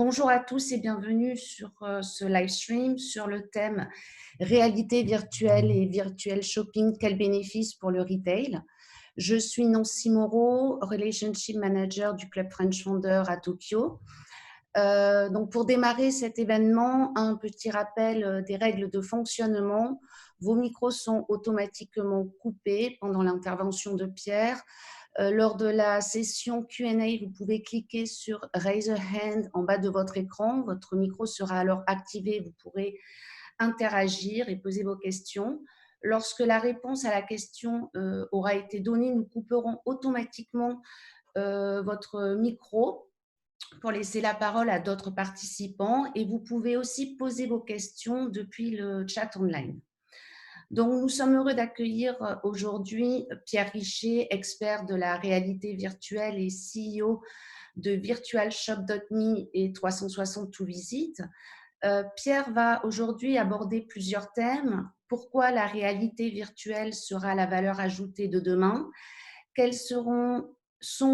Bonjour à tous et bienvenue sur ce live stream sur le thème réalité virtuelle et virtual shopping, quels bénéfices pour le retail. Je suis Nancy Moreau, Relationship Manager du Club French Founder à Tokyo. Donc pour démarrer cet événement, un petit rappel des règles de fonctionnement. Vos micros sont automatiquement coupés pendant l'intervention de Pierre. Lors de la session Q&A, vous pouvez cliquer sur Raise a Hand en bas de votre écran. Votre micro sera alors activé. Vous pourrez interagir et poser vos questions. Lorsque la réponse à la question aura été donnée, nous couperons automatiquement votre micro pour laisser la parole à d'autres participants. Et vous pouvez aussi poser vos questions depuis le chat online. Donc, nous sommes heureux d'accueillir aujourd'hui Pierre Richer, expert de la réalité virtuelle et CEO de virtualshop.me et 360 to Visit. Pierre va aujourd'hui aborder plusieurs thèmes. Pourquoi la réalité virtuelle sera la valeur ajoutée de demain? Quels sont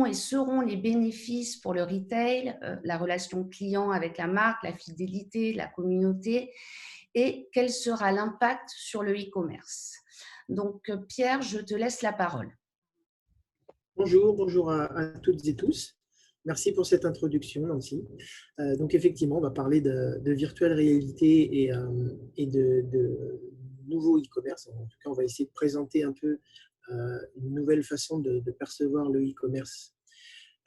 et seront les bénéfices pour le retail, la relation client avec la marque, la fidélité, la communauté, et quel sera l'impact sur le e-commerce? Donc, Pierre, je te laisse la parole. Bonjour à toutes et tous. Merci pour cette introduction, Nancy. Donc, effectivement, on va parler de virtual réalité et de nouveaux e-commerce. En tout cas, on va essayer de présenter un peu une nouvelle façon de percevoir le e-commerce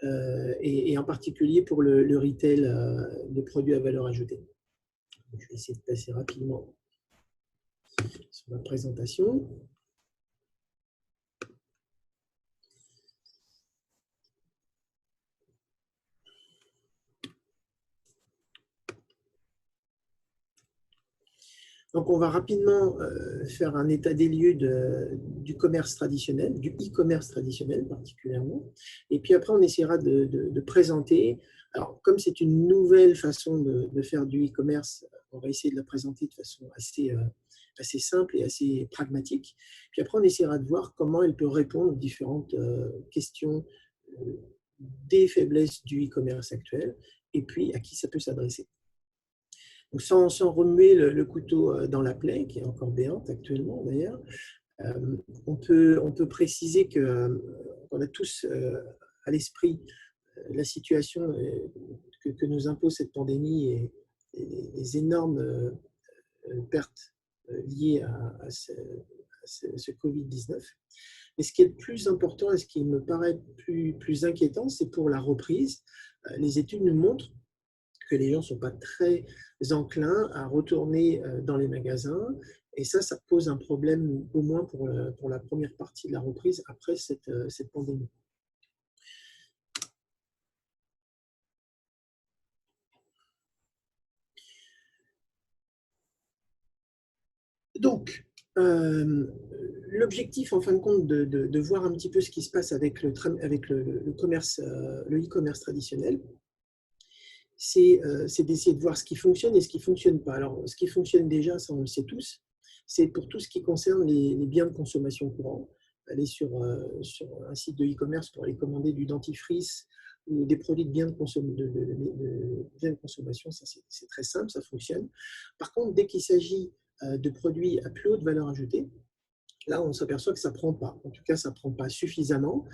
et en particulier pour le retail de produits à valeur ajoutée. Je vais essayer de passer rapidement sur la présentation. Donc, on va rapidement faire un état des lieux du commerce traditionnel, du e-commerce traditionnel particulièrement. Et puis après, on essaiera de présenter. Alors, comme c'est une nouvelle façon de faire du e-commerce, on va essayer de la présenter de façon assez simple et assez pragmatique. Puis après, on essaiera de voir comment elle peut répondre aux différentes questions des faiblesses du e-commerce actuel et puis à qui ça peut s'adresser. Donc, sans remuer le couteau dans la plaie, qui est encore béante actuellement d'ailleurs, on peut préciser qu'on a tous à l'esprit la situation que nous impose cette pandémie et les énormes pertes liées à ce Covid-19. Mais ce qui est le plus important et ce qui me paraît plus inquiétant, c'est pour la reprise. Les études nous montrent que les gens ne sont pas très enclins à retourner dans les magasins. Et ça pose un problème au moins pour la première partie de la reprise après cette pandémie. Donc, l'objectif, en fin de compte, de voir un petit peu ce qui se passe avec le e-commerce traditionnel, c'est d'essayer de voir ce qui fonctionne et ce qui ne fonctionne pas. Alors, ce qui fonctionne déjà, ça on le sait tous, c'est pour tout ce qui concerne les biens de consommation courants. Aller sur un site de e-commerce pour aller commander du dentifrice ou des produits de biens de consommation, ça c'est très simple, ça fonctionne. Par contre, dès qu'il s'agit de produits à plus haute valeur ajoutée, là, on s'aperçoit que ça ne prend pas. En tout cas, ça ne prend pas suffisamment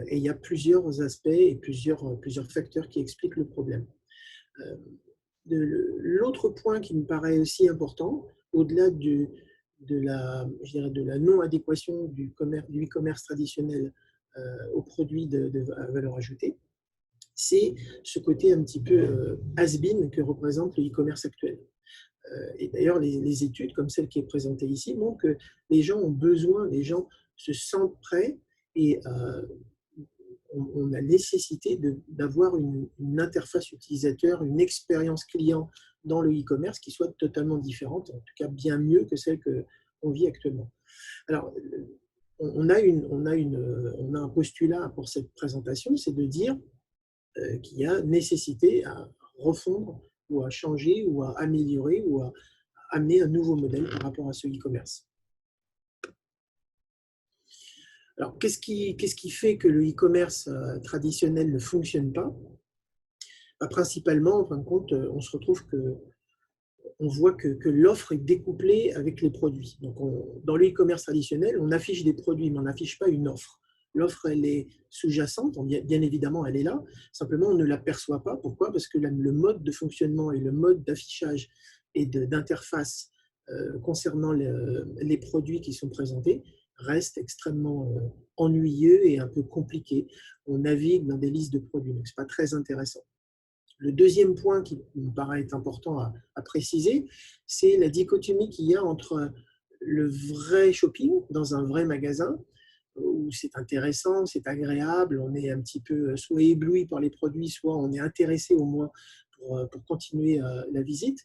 et il y a plusieurs aspects et plusieurs facteurs qui expliquent le problème. L'autre point qui me paraît aussi important, au-delà de la non-adéquation du e-commerce traditionnel aux produits de valeur ajoutée, c'est ce côté un petit peu has-been que représente le e-commerce actuel. Et d'ailleurs, les études, comme celle qui est présentée ici, montrent que les gens ont besoin, les gens se sentent prêts et on a nécessité d'avoir une interface utilisateur, une expérience client dans le e-commerce qui soit totalement différente, en tout cas bien mieux que celle qu'on vit actuellement. Alors, on a un postulat pour cette présentation, c'est de dire qu'il y a nécessité à refondre ou à changer ou à améliorer ou à amener un nouveau modèle par rapport à ce e-commerce. Alors, qu'est-ce qui fait que le e-commerce traditionnel ne fonctionne pas? Principalement, en fin de compte, on se retrouve on voit que l'offre est découplée avec les produits. Donc, dans le e-commerce traditionnel, on affiche des produits, mais on n'affiche pas une offre. L'offre, elle est sous-jacente, bien évidemment, elle est là. Simplement, on ne l'aperçoit pas. Pourquoi? Parce que le mode de fonctionnement et le mode d'affichage et d'interface concernant les produits qui sont présentés reste extrêmement ennuyeux et un peu compliqué. On navigue dans des listes de produits, donc ce n'est pas très intéressant. Le deuxième point qui me paraît important à préciser, c'est la dichotomie qu'il y a entre le vrai shopping dans un vrai magasin, où c'est intéressant, c'est agréable, on est un petit peu soit ébloui par les produits, soit on est intéressé au moins pour continuer la visite,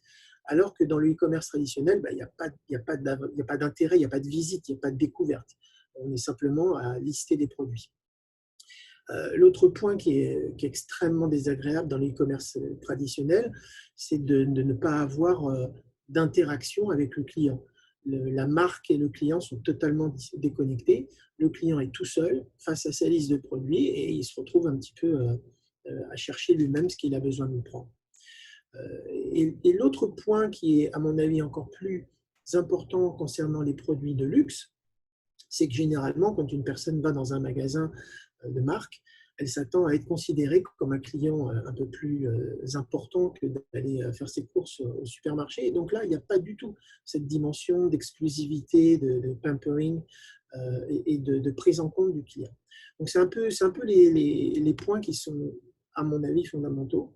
alors que dans le e-commerce traditionnel, il n'y a pas d'intérêt, il n'y a pas de visite, il n'y a pas de découverte. On est simplement à lister des produits. L'autre point qui est extrêmement désagréable dans l'e-commerce traditionnel, c'est de ne pas avoir d'interaction avec le client. La marque et le client sont totalement déconnectés. Le client est tout seul face à sa liste de produits et il se retrouve un petit peu à chercher lui-même ce qu'il a besoin de prendre. Et l'autre point qui est, à mon avis, encore plus important concernant les produits de luxe, c'est que généralement, quand une personne va dans un magasin de marque, elle s'attend à être considérée comme un client un peu plus important que d'aller faire ses courses au supermarché. Et donc là, il n'y a pas du tout cette dimension d'exclusivité, de pampering et de prise en compte du client. Donc c'est un peu les points qui sont, à mon avis, fondamentaux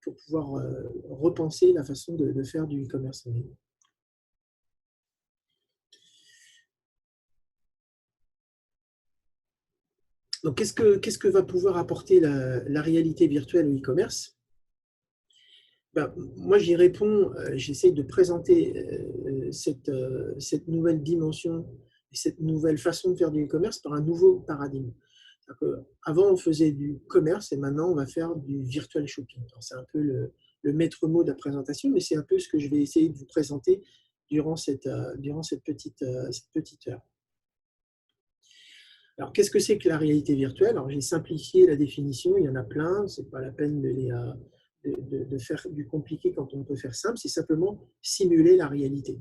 pour pouvoir repenser la façon de faire du e-commerce en ligne. Donc, qu'est-ce que va pouvoir apporter la réalité virtuelle au e-commerce? Moi, j'y réponds, j'essaie de présenter cette nouvelle dimension et cette nouvelle façon de faire du e-commerce par un nouveau paradigme. Avant, on faisait du commerce et maintenant, on va faire du virtual shopping. C'est un peu le maître mot de la présentation, mais c'est un peu ce que je vais essayer de vous présenter durant cette petite heure. Alors, qu'est-ce que c'est que la réalité virtuelle? Alors, j'ai simplifié la définition, il y en a plein, ce n'est pas la peine de faire du compliqué quand on peut faire simple, c'est simplement simuler la réalité.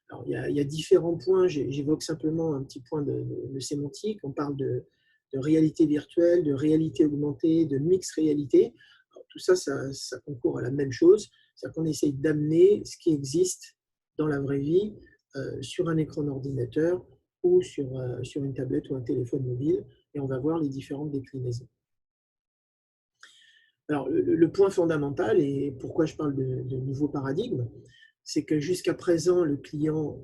Alors, il y a différents points, j'évoque simplement un petit point de sémantique, on parle de réalité virtuelle, de réalité augmentée, de mixed réalité. Alors, tout ça, ça concourt à la même chose, c'est-à-dire qu'on essaye d'amener ce qui existe dans la vraie vie sur un écran d'ordinateur ou sur une tablette ou un téléphone mobile, et on va voir les différentes déclinaisons. Alors, le point fondamental, et pourquoi je parle de nouveau paradigme, c'est que jusqu'à présent, le client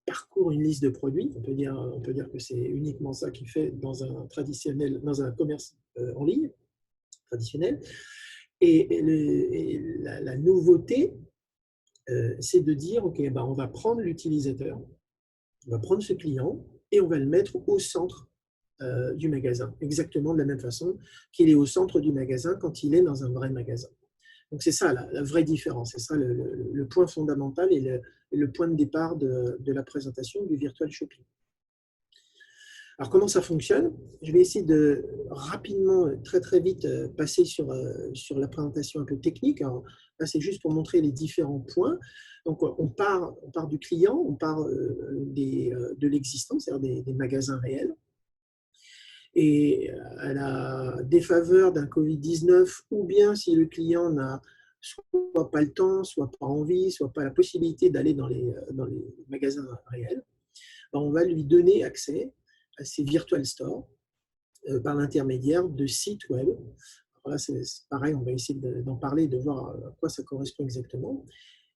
parcourt une liste de produits. On peut dire que c'est uniquement ça qu'il fait dans un commerce en ligne traditionnel. Et la nouveauté, c'est de dire, OK, on va prendre l'utilisateur, on va prendre ce client et on va le mettre au centre du magasin, exactement de la même façon qu'il est au centre du magasin quand il est dans un vrai magasin. Donc c'est ça la vraie différence, c'est ça le point fondamental et le point de départ de la présentation du virtual shopping. Alors comment ça fonctionne? Je vais essayer de rapidement, très vite, passer sur la présentation un peu technique. Alors, là, c'est juste pour montrer les différents points. Donc, on part du client, on part de l'existant, c'est-à-dire des magasins réels. Et à la défaveur d'un Covid-19, ou bien si le client n'a soit pas le temps, soit pas envie, soit pas la possibilité d'aller dans les magasins réels, on va lui donner accès à ces virtual stores par l'intermédiaire de sites web. Alors là, c'est pareil, on va essayer d'en parler, de voir à quoi ça correspond exactement.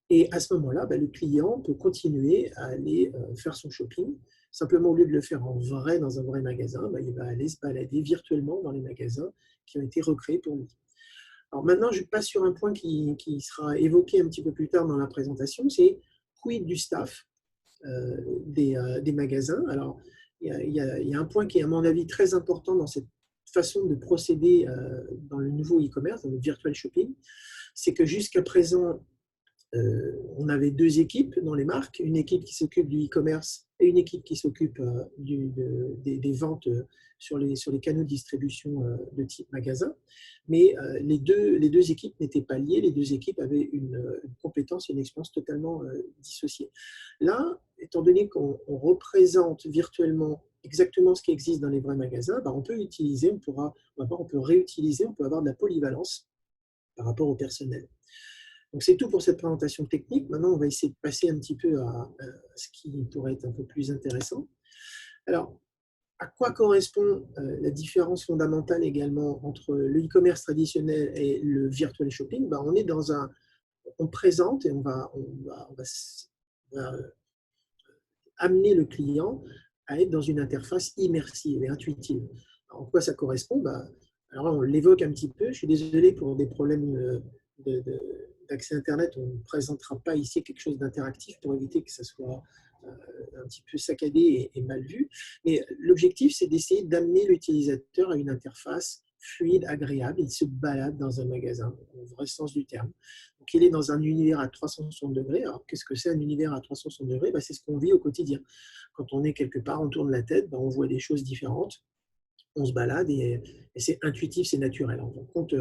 Et à ce moment-là, le client peut continuer à aller faire son shopping. Simplement, au lieu de le faire en vrai dans un vrai magasin, il va aller se balader virtuellement dans les magasins qui ont été recréés pour lui. Alors maintenant, je passe sur un point qui sera évoqué un petit peu plus tard dans la présentation, c'est quid du staff des magasins. Alors, il y a un point qui est, à mon avis, très important dans cette façon de procéder dans le nouveau e-commerce, dans le virtual shopping, c'est que jusqu'à présent, on avait deux équipes dans les marques, une équipe qui s'occupe du e-commerce et une équipe qui s'occupe des ventes sur les canaux de distribution de type magasin, mais les deux équipes n'étaient pas liées, les deux équipes avaient une compétence et une expérience totalement dissociées. Là, étant donné qu'on représente virtuellement exactement ce qui existe dans les vrais magasins, on peut utiliser, on peut réutiliser, on peut avoir de la polyvalence par rapport au personnel. Donc c'est tout pour cette présentation technique. Maintenant, on va essayer de passer un petit peu à ce qui pourrait être un peu plus intéressant. Alors, à quoi correspond la différence fondamentale également entre le e-commerce traditionnel et le virtual shopping? On présente et on va amener le client à être dans une interface immersive et intuitive. Alors, en quoi ça correspond? Alors on l'évoque un petit peu. Je suis désolé pour des problèmes d'accès Internet. On ne présentera pas ici quelque chose d'interactif pour éviter que ça soit un petit peu saccadé et mal vu. Mais l'objectif, c'est d'essayer d'amener l'utilisateur à une interface fluide, agréable. Il se balade dans un magasin, au vrai sens du terme. Donc, il est dans un univers à 360 degrés. Alors, qu'est-ce que c'est un univers à 360 degrés? C'est ce qu'on vit au quotidien. Quand on est quelque part, on tourne la tête, on voit des choses différentes. On se balade et c'est intuitif, c'est naturel. En compte,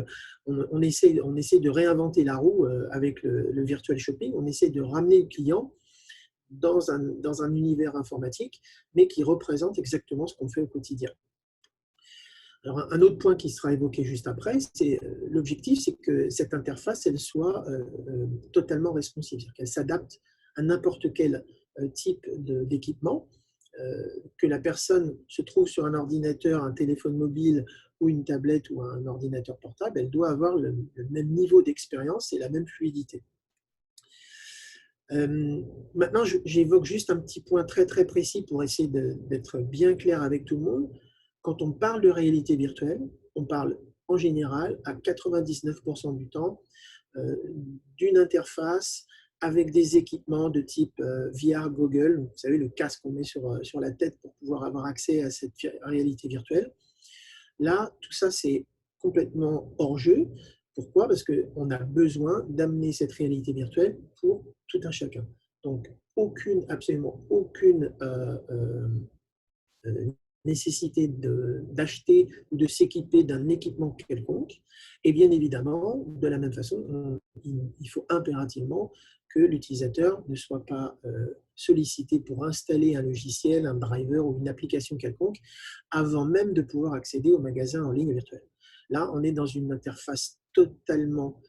on essaie de réinventer la roue avec le virtual shopping. On essaie de ramener le client dans un univers informatique, mais qui représente exactement ce qu'on fait au quotidien. Alors, un autre point qui sera évoqué juste après, c'est l'objectif, c'est que cette interface, elle soit totalement responsive, c'est-à-dire qu'elle s'adapte à n'importe quel type d'équipement, que la personne se trouve sur un ordinateur, un téléphone mobile ou une tablette ou un ordinateur portable, elle doit avoir le même niveau d'expérience et la même fluidité. Maintenant, j'évoque juste un petit point très très précis pour essayer d'être bien clair avec tout le monde. Quand on parle de réalité virtuelle, on parle en général à 99% du temps d'une interface avec des équipements de type VR Google, vous savez, le casque qu'on met sur la tête pour pouvoir avoir accès à cette réalité virtuelle. Là, tout ça, c'est complètement hors jeu. Pourquoi? Parce qu'on a besoin d'amener cette réalité virtuelle pour tout un chacun. Donc, absolument aucune nécessité d'acheter ou de s'équiper d'un équipement quelconque. Et bien évidemment, de la même façon, il faut impérativement que l'utilisateur ne soit pas sollicité pour installer un logiciel, un driver ou une application quelconque avant même de pouvoir accéder au magasin en ligne virtuel. Là, on est dans une interface totalement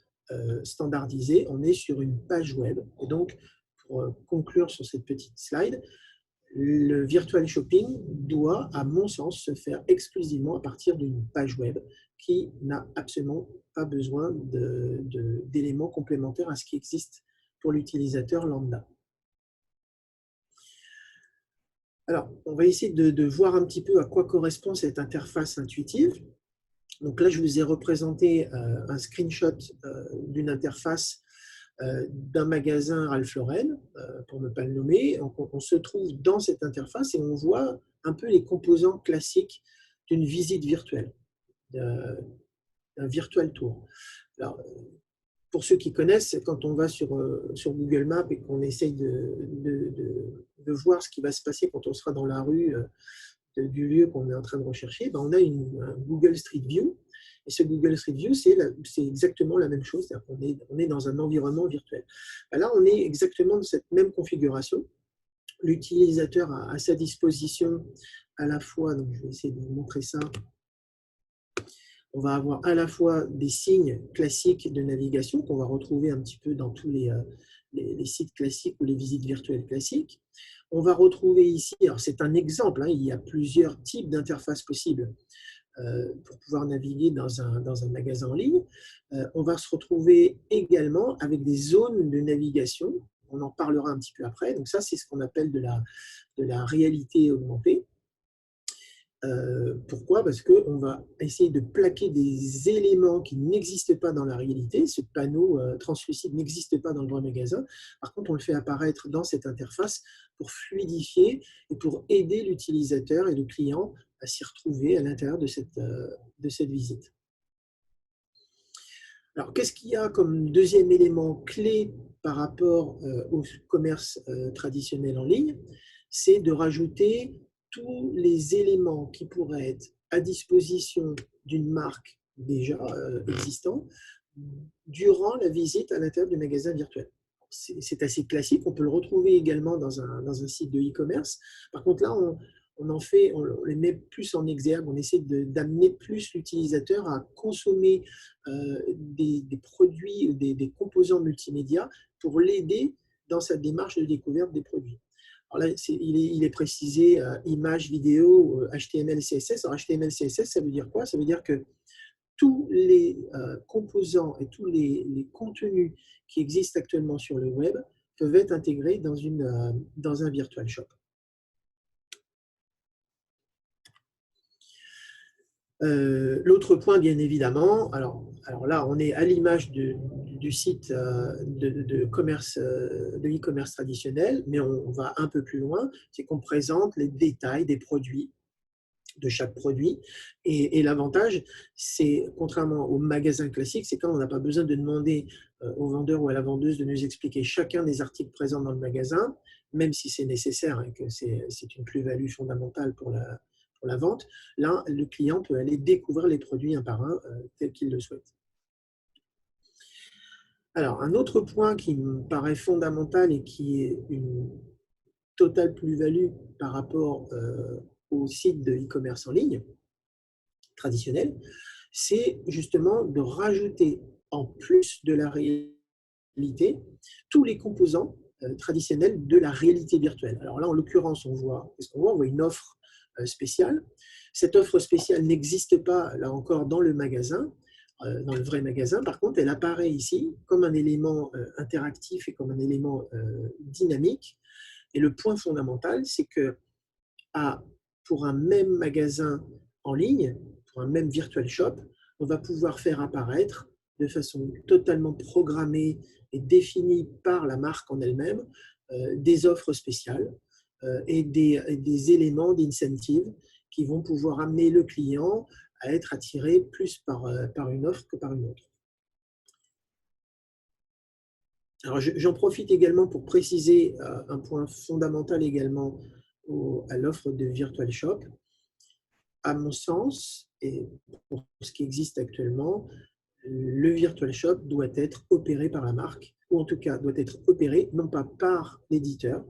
standardisée. On est sur une page web. Et donc, pour conclure sur cette petite slide, le virtual shopping doit, à mon sens, se faire exclusivement à partir d'une page web qui n'a absolument pas besoin d'éléments complémentaires à ce qui existe pour l'utilisateur lambda. Alors, on va essayer de voir un petit peu à quoi correspond cette interface intuitive. Donc là, je vous ai représenté un screenshot d'une interface d'un magasin Ralph Lauren, pour ne pas le nommer. On se trouve dans cette interface et on voit un peu les composants classiques d'une visite virtuelle, d'un virtual tour. Alors, pour ceux qui connaissent, quand on va sur Google Maps et qu'on essaye de voir ce qui va se passer quand on sera dans la rue du lieu qu'on est en train de rechercher, on a un Google Street View. Et ce Google Street View, c'est exactement la même chose, c'est-à-dire qu'on est dans un environnement virtuel. Là, on est exactement dans cette même configuration. L'utilisateur a à sa disposition à la fois, donc je vais essayer de vous montrer ça, on va avoir à la fois des signes classiques de navigation qu'on va retrouver un petit peu dans tous les sites classiques ou les visites virtuelles classiques. On va retrouver ici, alors c'est un exemple, il y a plusieurs types d'interfaces possibles pour pouvoir naviguer dans un magasin en ligne. On va se retrouver également avec des zones de navigation. On en parlera un petit peu après. Donc ça, c'est ce qu'on appelle de la réalité augmentée. Pourquoi? Parce qu'on va essayer de plaquer des éléments qui n'existent pas dans la réalité. Ce panneau translucide n'existe pas dans le vrai magasin. Par contre, on le fait apparaître dans cette interface pour fluidifier et pour aider l'utilisateur et le client à s'y retrouver à l'intérieur de cette visite. Alors, qu'est-ce qu'il y a comme deuxième élément clé par rapport au commerce traditionnel en ligne? C'est de rajouter tous les éléments qui pourraient être à disposition d'une marque déjà existante durant la visite à l'intérieur du magasin virtuel. C'est assez classique, on peut le retrouver également dans un site de e-commerce. Par contre, là, on les met plus en exergue, on essaie d'amener plus l'utilisateur à consommer des produits, des composants multimédia pour l'aider dans sa démarche de découverte des produits. Alors là, il est précisé images, vidéos, HTML, CSS. Alors HTML, CSS, ça veut dire quoi? Ça veut dire que tous les composants et tous les contenus qui existent actuellement sur le web peuvent être intégrés dans un virtual shop. L'autre point, bien évidemment, alors là, on est à l'image du site de e-commerce traditionnel, mais on va un peu plus loin, c'est qu'on présente les détails des produits, de chaque produit. Et l'avantage, c'est, contrairement au magasin classique, c'est quand on n'a pas besoin de demander au vendeur ou à la vendeuse de nous expliquer chacun des articles présents dans le magasin, même si c'est nécessaire et que c'est une plus-value fondamentale pour la vente. Là, le client peut aller découvrir les produits un par un tel qu'il le souhaite. Alors, un autre point qui me paraît fondamental et qui est une totale plus-value par rapport au site de e-commerce en ligne traditionnel, c'est justement de rajouter en plus de la réalité tous les composants traditionnels de la réalité virtuelle. Alors là, en l'occurrence, on voit une offre spéciale. Cette offre spéciale n'existe pas, là encore, dans le magasin, dans le vrai magasin. Par contre, elle apparaît ici comme un élément interactif et comme un élément dynamique. Et le point fondamental, c'est que pour un même magasin en ligne, pour un même virtual shop, on va pouvoir faire apparaître de façon totalement programmée et définie par la marque en elle-même des offres spéciales et des éléments d'incentive qui vont pouvoir amener le client à être attiré plus par une offre que par une autre. Alors, j'en profite également pour préciser un point fondamental également à l'offre de Virtual Shop. À mon sens, et pour ce qui existe actuellement, le Virtual Shop doit être opéré par la marque, ou en tout cas doit être opéré non pas par l'éditeur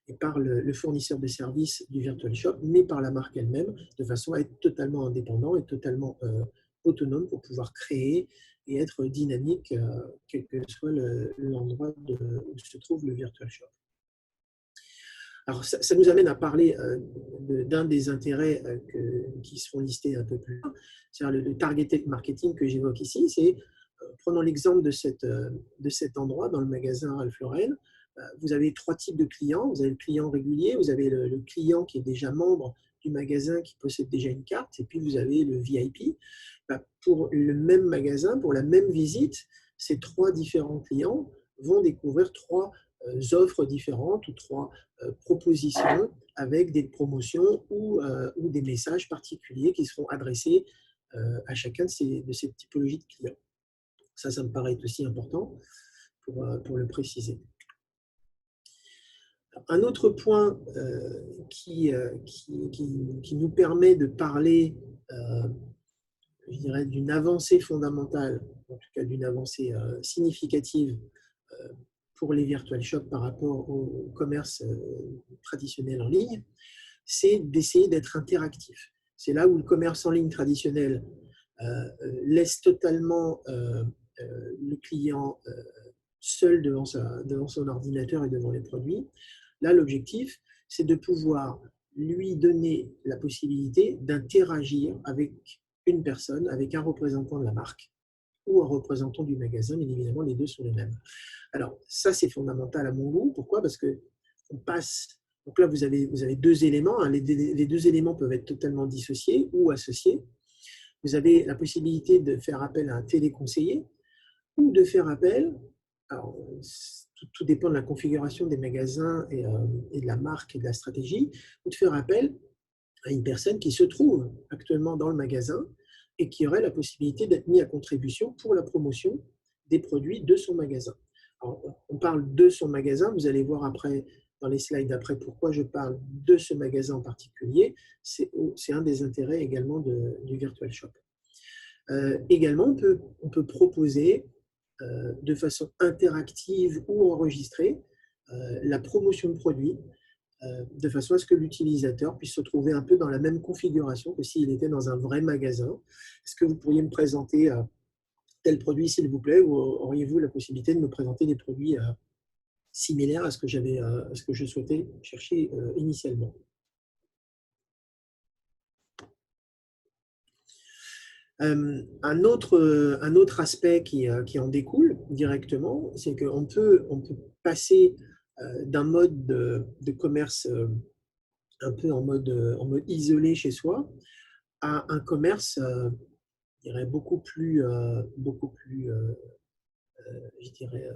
et par le fournisseur de services du Virtual Shop, mais par la marque elle-même, de façon à être totalement indépendant et totalement autonome pour pouvoir créer et être dynamique, quel que soit l'endroit où se trouve le Virtual Shop. Alors, ça nous amène à parler d'un des intérêts qui seront listés un peu plus loin, c'est-à-dire le targeted marketing que j'évoque ici. C'est, prenons l'exemple de cet endroit dans le magasin Ralph Lauren. Vous avez 3 types de clients. Vous avez le client régulier, vous avez le client qui est déjà membre du magasin, qui possède déjà une carte, et puis vous avez le VIP. Pour le même magasin, pour la même visite, ces 3 différents clients vont découvrir 3 offres différentes ou 3 propositions avec des promotions ou des messages particuliers qui seront adressés à chacun de ces typologies de clients. Ça me paraît aussi important pour le préciser. Un autre point qui nous permet de parler, je dirais, d'une avancée fondamentale, en tout cas d'une avancée significative pour les virtual shops par rapport au commerce traditionnel en ligne, c'est d'essayer d'être interactif. C'est là où le commerce en ligne traditionnel laisse totalement le client seul devant son ordinateur et devant les produits. Là, l'objectif, c'est de pouvoir lui donner la possibilité d'interagir avec une personne, avec un représentant de la marque ou un représentant du magasin. Bien évidemment, les deux sont les mêmes. Alors, ça, c'est fondamental à mon goût. Pourquoi? Parce qu'on passe… Donc là, vous avez 2 éléments. Hein. Les 2 éléments peuvent être totalement dissociés ou associés. Vous avez la possibilité de faire appel à un téléconseiller ou de faire appel… Alors, tout dépend de la configuration des magasins et de la marque et de la stratégie, ou de faire appel à une personne qui se trouve actuellement dans le magasin et qui aurait la possibilité d'être mis à contribution pour la promotion des produits de son magasin. Alors, on parle de son magasin, vous allez voir après dans les slides d'après pourquoi je parle de ce magasin en particulier. C'est un des intérêts également du Virtual Shop. Également, on peut proposer de façon interactive ou enregistrée la promotion de produits de façon à ce que l'utilisateur puisse se trouver un peu dans la même configuration que s'il était dans un vrai magasin. Est-ce que vous pourriez me présenter tel produit, s'il vous plaît, ou auriez-vous la possibilité de me présenter des produits similaires à ce que je souhaitais chercher initialement? Un autre aspect qui en découle directement, c'est qu'on peut passer d'un mode de commerce un peu en mode isolé chez soi à un commerce, je dirais, beaucoup plus je dirais,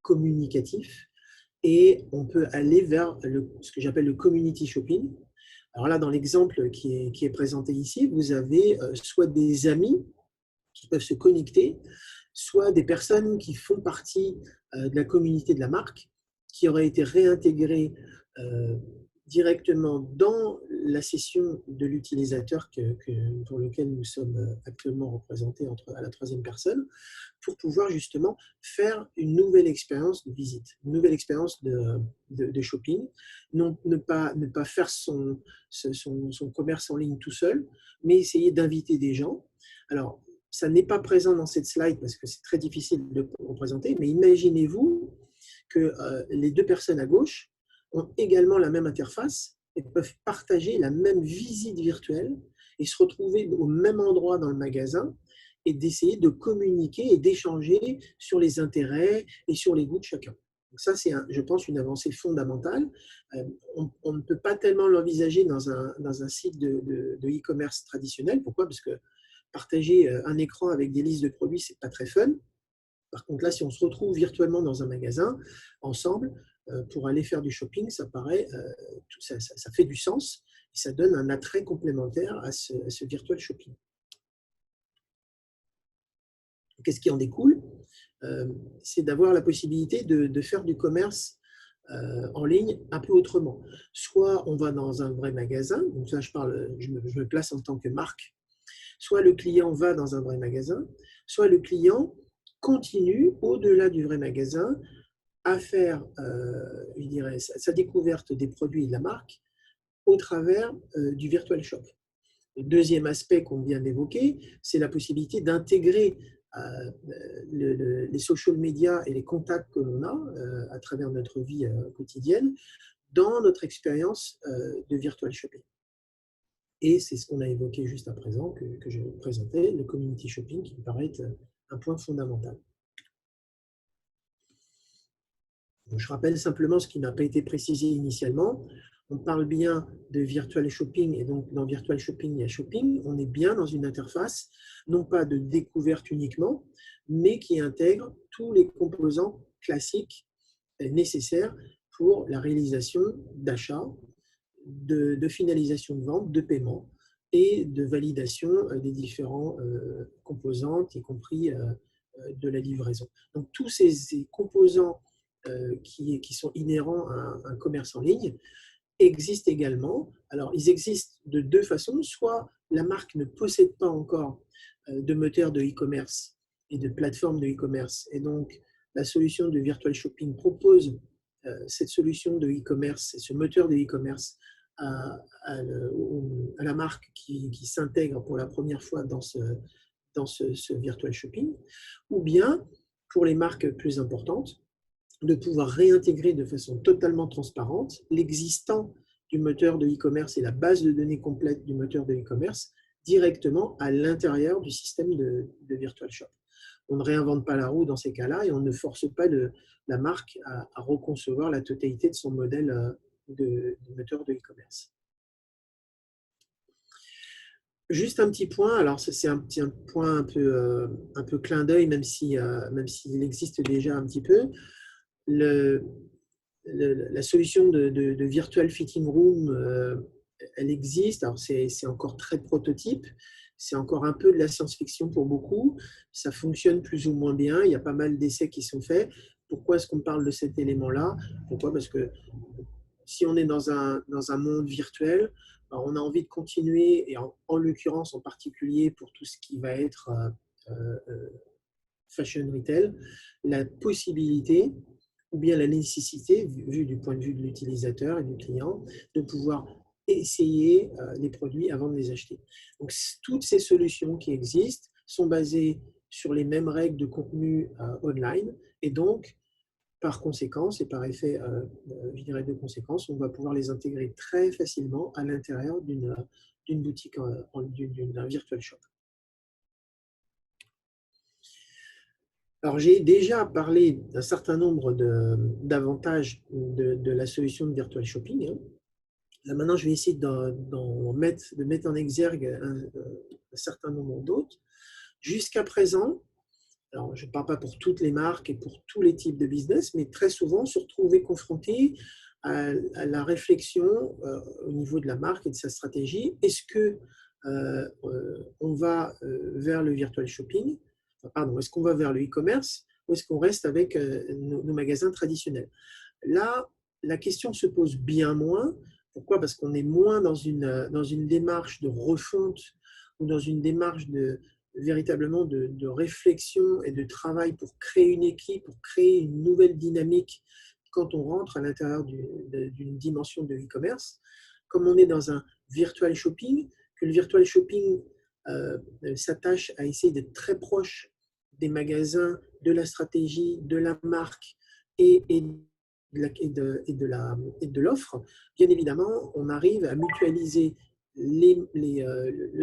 communicatif. Et on peut aller vers ce que j'appelle le community shopping. Alors là, dans l'exemple qui est présenté ici, vous avez soit des amis qui peuvent se connecter, soit des personnes qui font partie de la communauté de la marque, qui auraient été réintégrées directement dans la session de l'utilisateur pour lequel nous sommes actuellement représentés à la troisième personne, pour pouvoir justement faire une nouvelle expérience de visite, une nouvelle expérience de shopping, ne pas faire son commerce en ligne tout seul, mais essayer d'inviter des gens. Alors, ça n'est pas présent dans cette slide parce que c'est très difficile de le représenter, mais imaginez-vous que les deux personnes à gauche ont également la même interface et peuvent partager la même visite virtuelle et se retrouver au même endroit dans le magasin et d'essayer de communiquer et d'échanger sur les intérêts et sur les goûts de chacun. Donc ça, c'est, je pense, une avancée fondamentale. On ne peut pas tellement l'envisager dans un site de e-commerce traditionnel. Pourquoi? Parce que partager un écran avec des listes de produits, ce n'est pas très fun. Par contre, là, si on se retrouve virtuellement dans un magasin, ensemble, pour aller faire du shopping, ça fait du sens et ça donne un attrait complémentaire à ce virtual shopping. Qu'est-ce qui en découle? C'est d'avoir la possibilité de faire du commerce en ligne un peu autrement. Soit on va dans un vrai magasin, donc là je me place en tant que marque, soit le client va dans un vrai magasin, soit le client continue au-delà du vrai magasin à faire, je dirais, sa découverte des produits de la marque au travers du virtual shop. Le deuxième aspect qu'on vient d'évoquer, c'est la possibilité d'intégrer les social media et les contacts que l'on a à travers notre vie quotidienne dans notre expérience de virtual shopping. Et c'est ce qu'on a évoqué juste à présent, que je présentais, le community shopping, qui me paraît être un point fondamental. Donc, je rappelle simplement ce qui n'a pas été précisé initialement. On parle bien de virtual shopping, et donc dans virtual shopping, il y a shopping. On est bien dans une interface, non pas de découverte uniquement, mais qui intègre tous les composants classiques nécessaires pour la réalisation d'achats, de finalisation de vente, de paiement et de validation des différents composantes, y compris de la livraison. Donc, tous ces composants qui sont inhérents à un commerce en ligne existent également. Alors, ils existent de deux façons. Soit la marque ne possède pas encore de moteur de e-commerce et de plateforme de e-commerce. Et donc, la solution de Virtual Shopping propose cette solution de e-commerce, ce moteur de e-commerce à la marque qui s'intègre pour la première fois dans ce Virtual Shopping. Ou bien, pour les marques plus importantes, de pouvoir réintégrer de façon totalement transparente l'existant du moteur de e-commerce et la base de données complète du moteur de e-commerce directement à l'intérieur du système de Virtual Shop. On ne réinvente pas la roue dans ces cas-là et on ne force pas la marque à reconcevoir la totalité de son modèle de moteur de e-commerce. Juste un petit point, alors c'est un point un peu clin d'œil, même s'il existe déjà un petit peu. La solution de Virtual Fitting Room, elle existe. Alors c'est encore très prototype, c'est encore un peu de la science-fiction pour beaucoup. Ça fonctionne plus ou moins bien, il y a pas mal d'essais qui sont faits, Pourquoi est-ce qu'on parle de cet élément-là? Pourquoi? Parce que si on est dans un monde virtuel, on a envie de continuer, et en l'occurrence en particulier pour tout ce qui va être fashion retail, la possibilité ou bien la nécessité, vu du point de vue de l'utilisateur et du client, de pouvoir essayer les produits avant de les acheter. Donc, toutes ces solutions qui existent sont basées sur les mêmes règles de contenu online, et donc, par conséquence, et par effet, je dirais de conséquence, on va pouvoir les intégrer très facilement à l'intérieur d'une boutique, d'un virtual shop. Alors, j'ai déjà parlé d'un certain nombre d'avantages de la solution de virtual shopping. Là, maintenant, je vais essayer de mettre en exergue un certain nombre d'autres. Jusqu'à présent, alors je ne parle pas pour toutes les marques et pour tous les types de business, mais très souvent, se retrouver confronté à la réflexion au niveau de la marque et de sa stratégie. Est-ce qu'on va vers le virtual shopping? Pardon, est-ce qu'on va vers le e-commerce ou est-ce qu'on reste avec nos magasins traditionnels? Là, la question se pose bien moins. Pourquoi? Parce qu'on est moins dans une démarche de refonte ou dans une démarche véritablement de réflexion et de travail pour créer une équipe, pour créer une nouvelle dynamique quand on rentre à l'intérieur d'une dimension de e-commerce. Comme on est dans un virtual shopping, que le virtual shopping s'attache à essayer d'être très proche des magasins, de la stratégie, de la marque et de l'offre, bien évidemment, on arrive à mutualiser les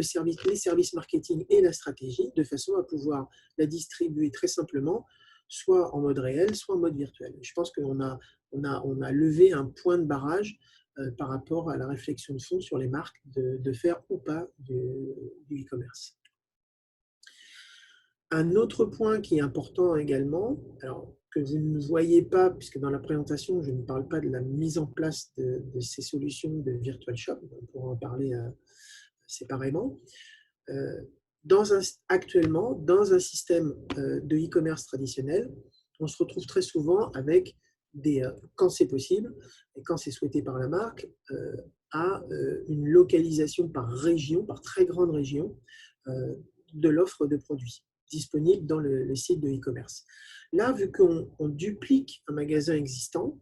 services marketing et la stratégie de façon à pouvoir la distribuer très simplement, soit en mode réel, soit en mode virtuel. Je pense qu'on a levé un point de barrage par rapport à la réflexion de fond sur les marques de faire ou pas du e-commerce. Un autre point qui est important également, alors que vous ne voyez pas, puisque dans la présentation, je ne parle pas de la mise en place de ces solutions de virtual shop, on pourra en parler séparément. Actuellement, dans un système de e-commerce traditionnel, on se retrouve très souvent avec quand c'est possible et quand c'est souhaité par la marque, une localisation par région, par très grande région, de l'offre de produits disponible dans le site de e-commerce. Là, vu qu'on duplique un magasin existant,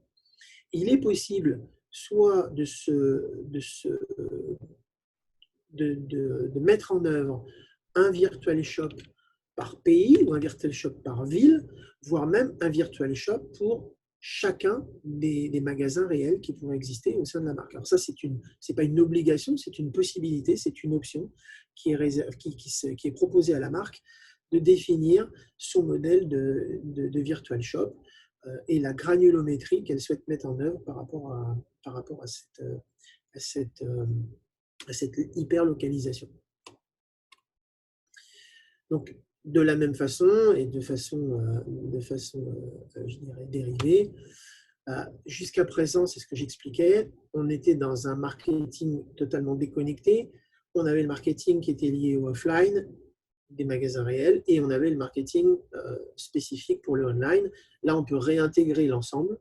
il est possible soit de mettre en œuvre un virtual shop par pays ou un virtual shop par ville, voire même un virtual shop pour chacun des magasins réels qui pourraient exister au sein de la marque. Alors ça, c'est pas une obligation, c'est une possibilité, c'est une option qui est proposée à la marque de définir son modèle de virtual shop et la granulométrie qu'elle souhaite mettre en œuvre par rapport à cette hyper-localisation. Donc, de la même façon et de façon je dirais, dérivée, jusqu'à présent, c'est ce que j'expliquais, on était dans un marketing totalement déconnecté. On avait le marketing qui était lié au offline, des magasins réels, et on avait le marketing spécifique pour le online. Là, on peut réintégrer l'ensemble,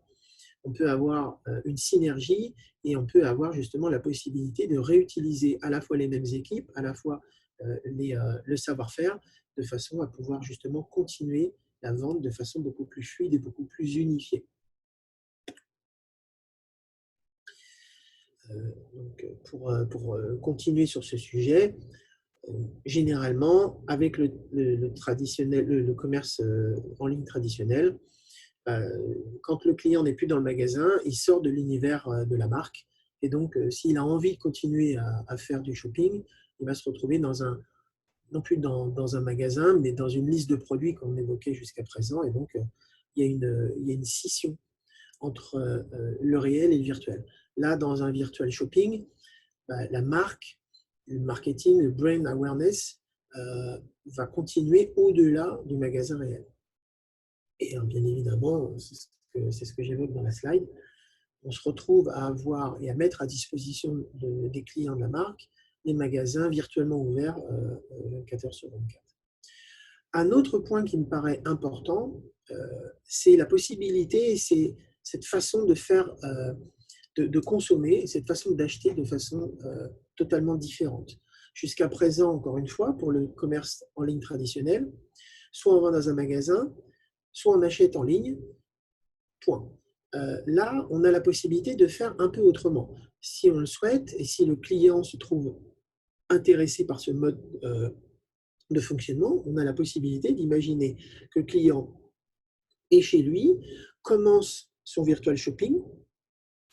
on peut avoir une synergie et on peut avoir justement la possibilité de réutiliser à la fois les mêmes équipes, à la fois le savoir-faire, de façon à pouvoir justement continuer la vente de façon beaucoup plus fluide et beaucoup plus unifiée. Donc, pour continuer sur ce sujet, généralement, avec le commerce en ligne traditionnel, quand le client n'est plus dans le magasin, il sort de l'univers de la marque. Et donc, s'il a envie de continuer à faire du shopping, il va se retrouver non plus dans un magasin, mais dans une liste de produits qu'on évoquait jusqu'à présent. Et donc, il y a une scission entre le réel et le virtuel. Là, dans un virtual shopping, la marque, le marketing, le brand awareness va continuer au-delà du magasin réel. Et bien évidemment, c'est ce que j'évoque dans la slide, on se retrouve à avoir et à mettre à disposition des clients de la marque des magasins virtuellement ouverts 24 heures sur 24. Un autre point qui me paraît important, c'est la possibilité, c'est cette façon de faire, de consommer, cette façon d'acheter de façon totalement différente. Jusqu'à présent, encore une fois, pour le commerce en ligne traditionnel, soit on va dans un magasin, soit on achète en ligne, point. Là, on a la possibilité de faire un peu autrement. Si on le souhaite et si le client se trouve intéressé par ce mode de fonctionnement, on a la possibilité d'imaginer que le client est chez lui, commence son virtual shopping,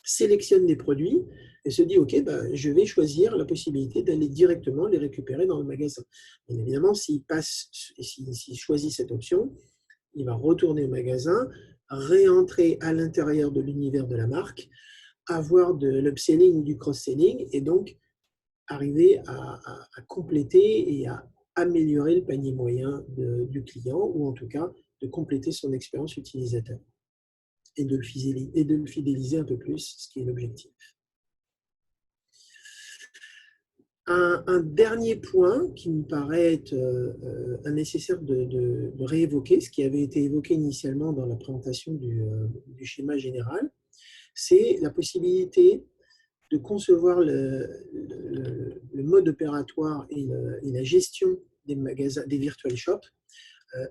sélectionne des produits et se dit ok, ben, je vais choisir la possibilité d'aller directement les récupérer dans le magasin. Bien évidemment, s'il choisit cette option, il va retourner au magasin, réentrer à l'intérieur de l'univers de la marque, avoir de l'upselling ou du cross-selling et donc arriver à compléter et à améliorer le panier moyen du client ou en tout cas de compléter son expérience utilisateur et de le fidéliser un peu plus, ce qui est l'objectif. Un dernier point qui me paraît être nécessaire de réévoquer, ce qui avait été évoqué initialement dans la présentation du schéma général, c'est la possibilité de concevoir le mode opératoire et la gestion des magasins, des virtual shops,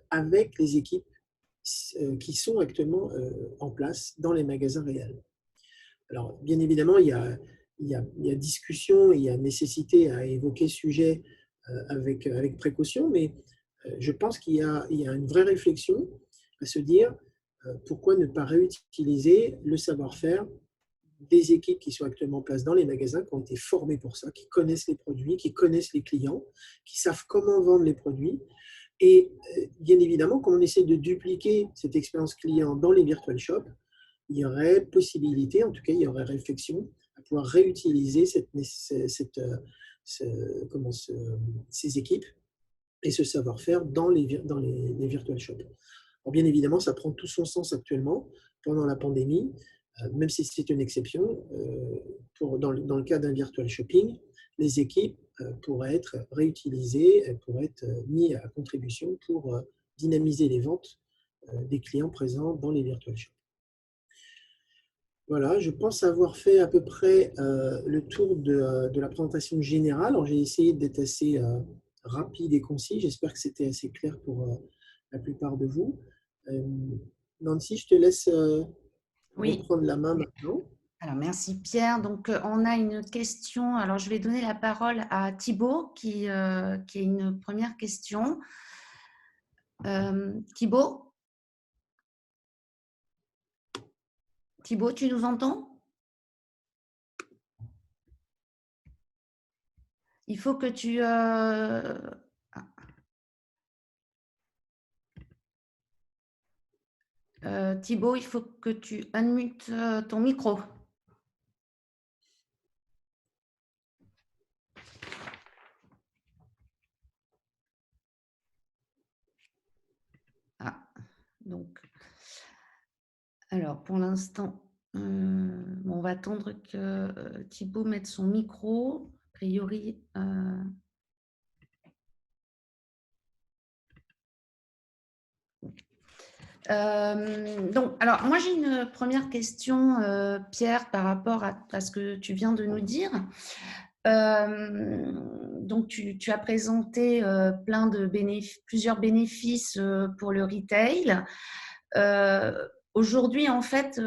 avec les équipes qui sont actuellement en place dans les magasins réels. Alors, bien évidemment, il y a discussion, il y a nécessité à évoquer ce sujet avec précaution, mais je pense qu'il y a une vraie réflexion à se dire pourquoi ne pas réutiliser le savoir-faire des équipes qui sont actuellement en place dans les magasins, qui ont été formées pour ça, qui connaissent les produits, qui connaissent les clients, qui savent comment vendre les produits. Et bien évidemment, quand on essaie de dupliquer cette expérience client dans les virtual shops, il y aurait possibilité, en tout cas, il y aurait réflexion à pouvoir réutiliser ces équipes et ce savoir-faire dans les virtual shops. Alors, bien évidemment, ça prend tout son sens actuellement pendant la pandémie, même si c'est une exception. Dans le cas d'un virtual shopping, les équipes pourraient être réutilisées, pourraient être mises à contribution pour dynamiser les ventes des clients présents dans les virtual shops. Voilà, je pense avoir fait à peu près le tour de la présentation générale. Alors, j'ai essayé d'être assez rapide et concis. J'espère que c'était assez clair pour la plupart de vous. Nancy, je te laisse reprendre la main maintenant. Alors, merci Pierre. Donc, on a une question. Alors, je vais donner la parole à Thibaut qui a une première question. Thibaut, tu nous entends? Il faut que tu… Thibaut, il faut que tu unmutes ton micro. Ah, donc… Alors, pour l'instant, on va attendre que Thibaut mette son micro. A priori… donc, alors, moi, j'ai une première question, Pierre, par rapport à ce que tu viens de nous dire. Donc, tu as présenté plusieurs bénéfices pour le retail. Aujourd'hui, en fait,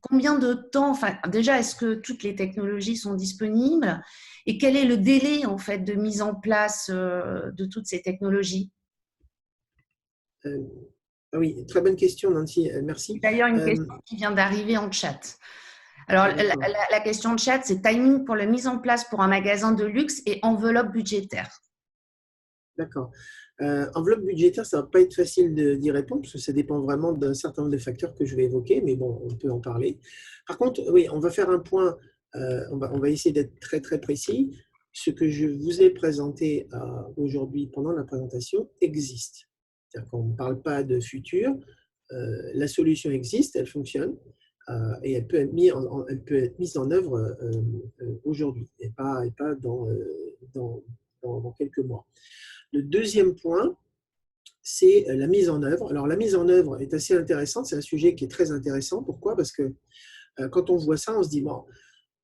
combien de temps, enfin, déjà, est-ce que toutes les technologies sont disponibles et quel est le délai, en fait, de mise en place de toutes ces technologies? Oui, très bonne question, Nancy. Merci. D'ailleurs, une question qui vient d'arriver en chat. Alors, la question de chat, c'est timing pour la mise en place pour un magasin de luxe et enveloppe budgétaire. D'accord. Enveloppe budgétaire, ça ne va pas être facile d'y répondre parce que ça dépend vraiment d'un certain nombre de facteurs que je vais évoquer, mais bon, on peut en parler. Par contre, oui, on va faire un point, on va essayer d'être très, très précis. Ce que je vous ai présenté aujourd'hui pendant la présentation existe. C'est-à-dire qu'on ne parle pas de futur. La solution existe, elle fonctionne et elle peut être mise en œuvre aujourd'hui et pas dans quelques mois. Le deuxième point, c'est la mise en œuvre. Alors, la mise en œuvre est assez intéressante. C'est un sujet qui est très intéressant. Pourquoi? Parce que quand on voit ça, on se dit, bon,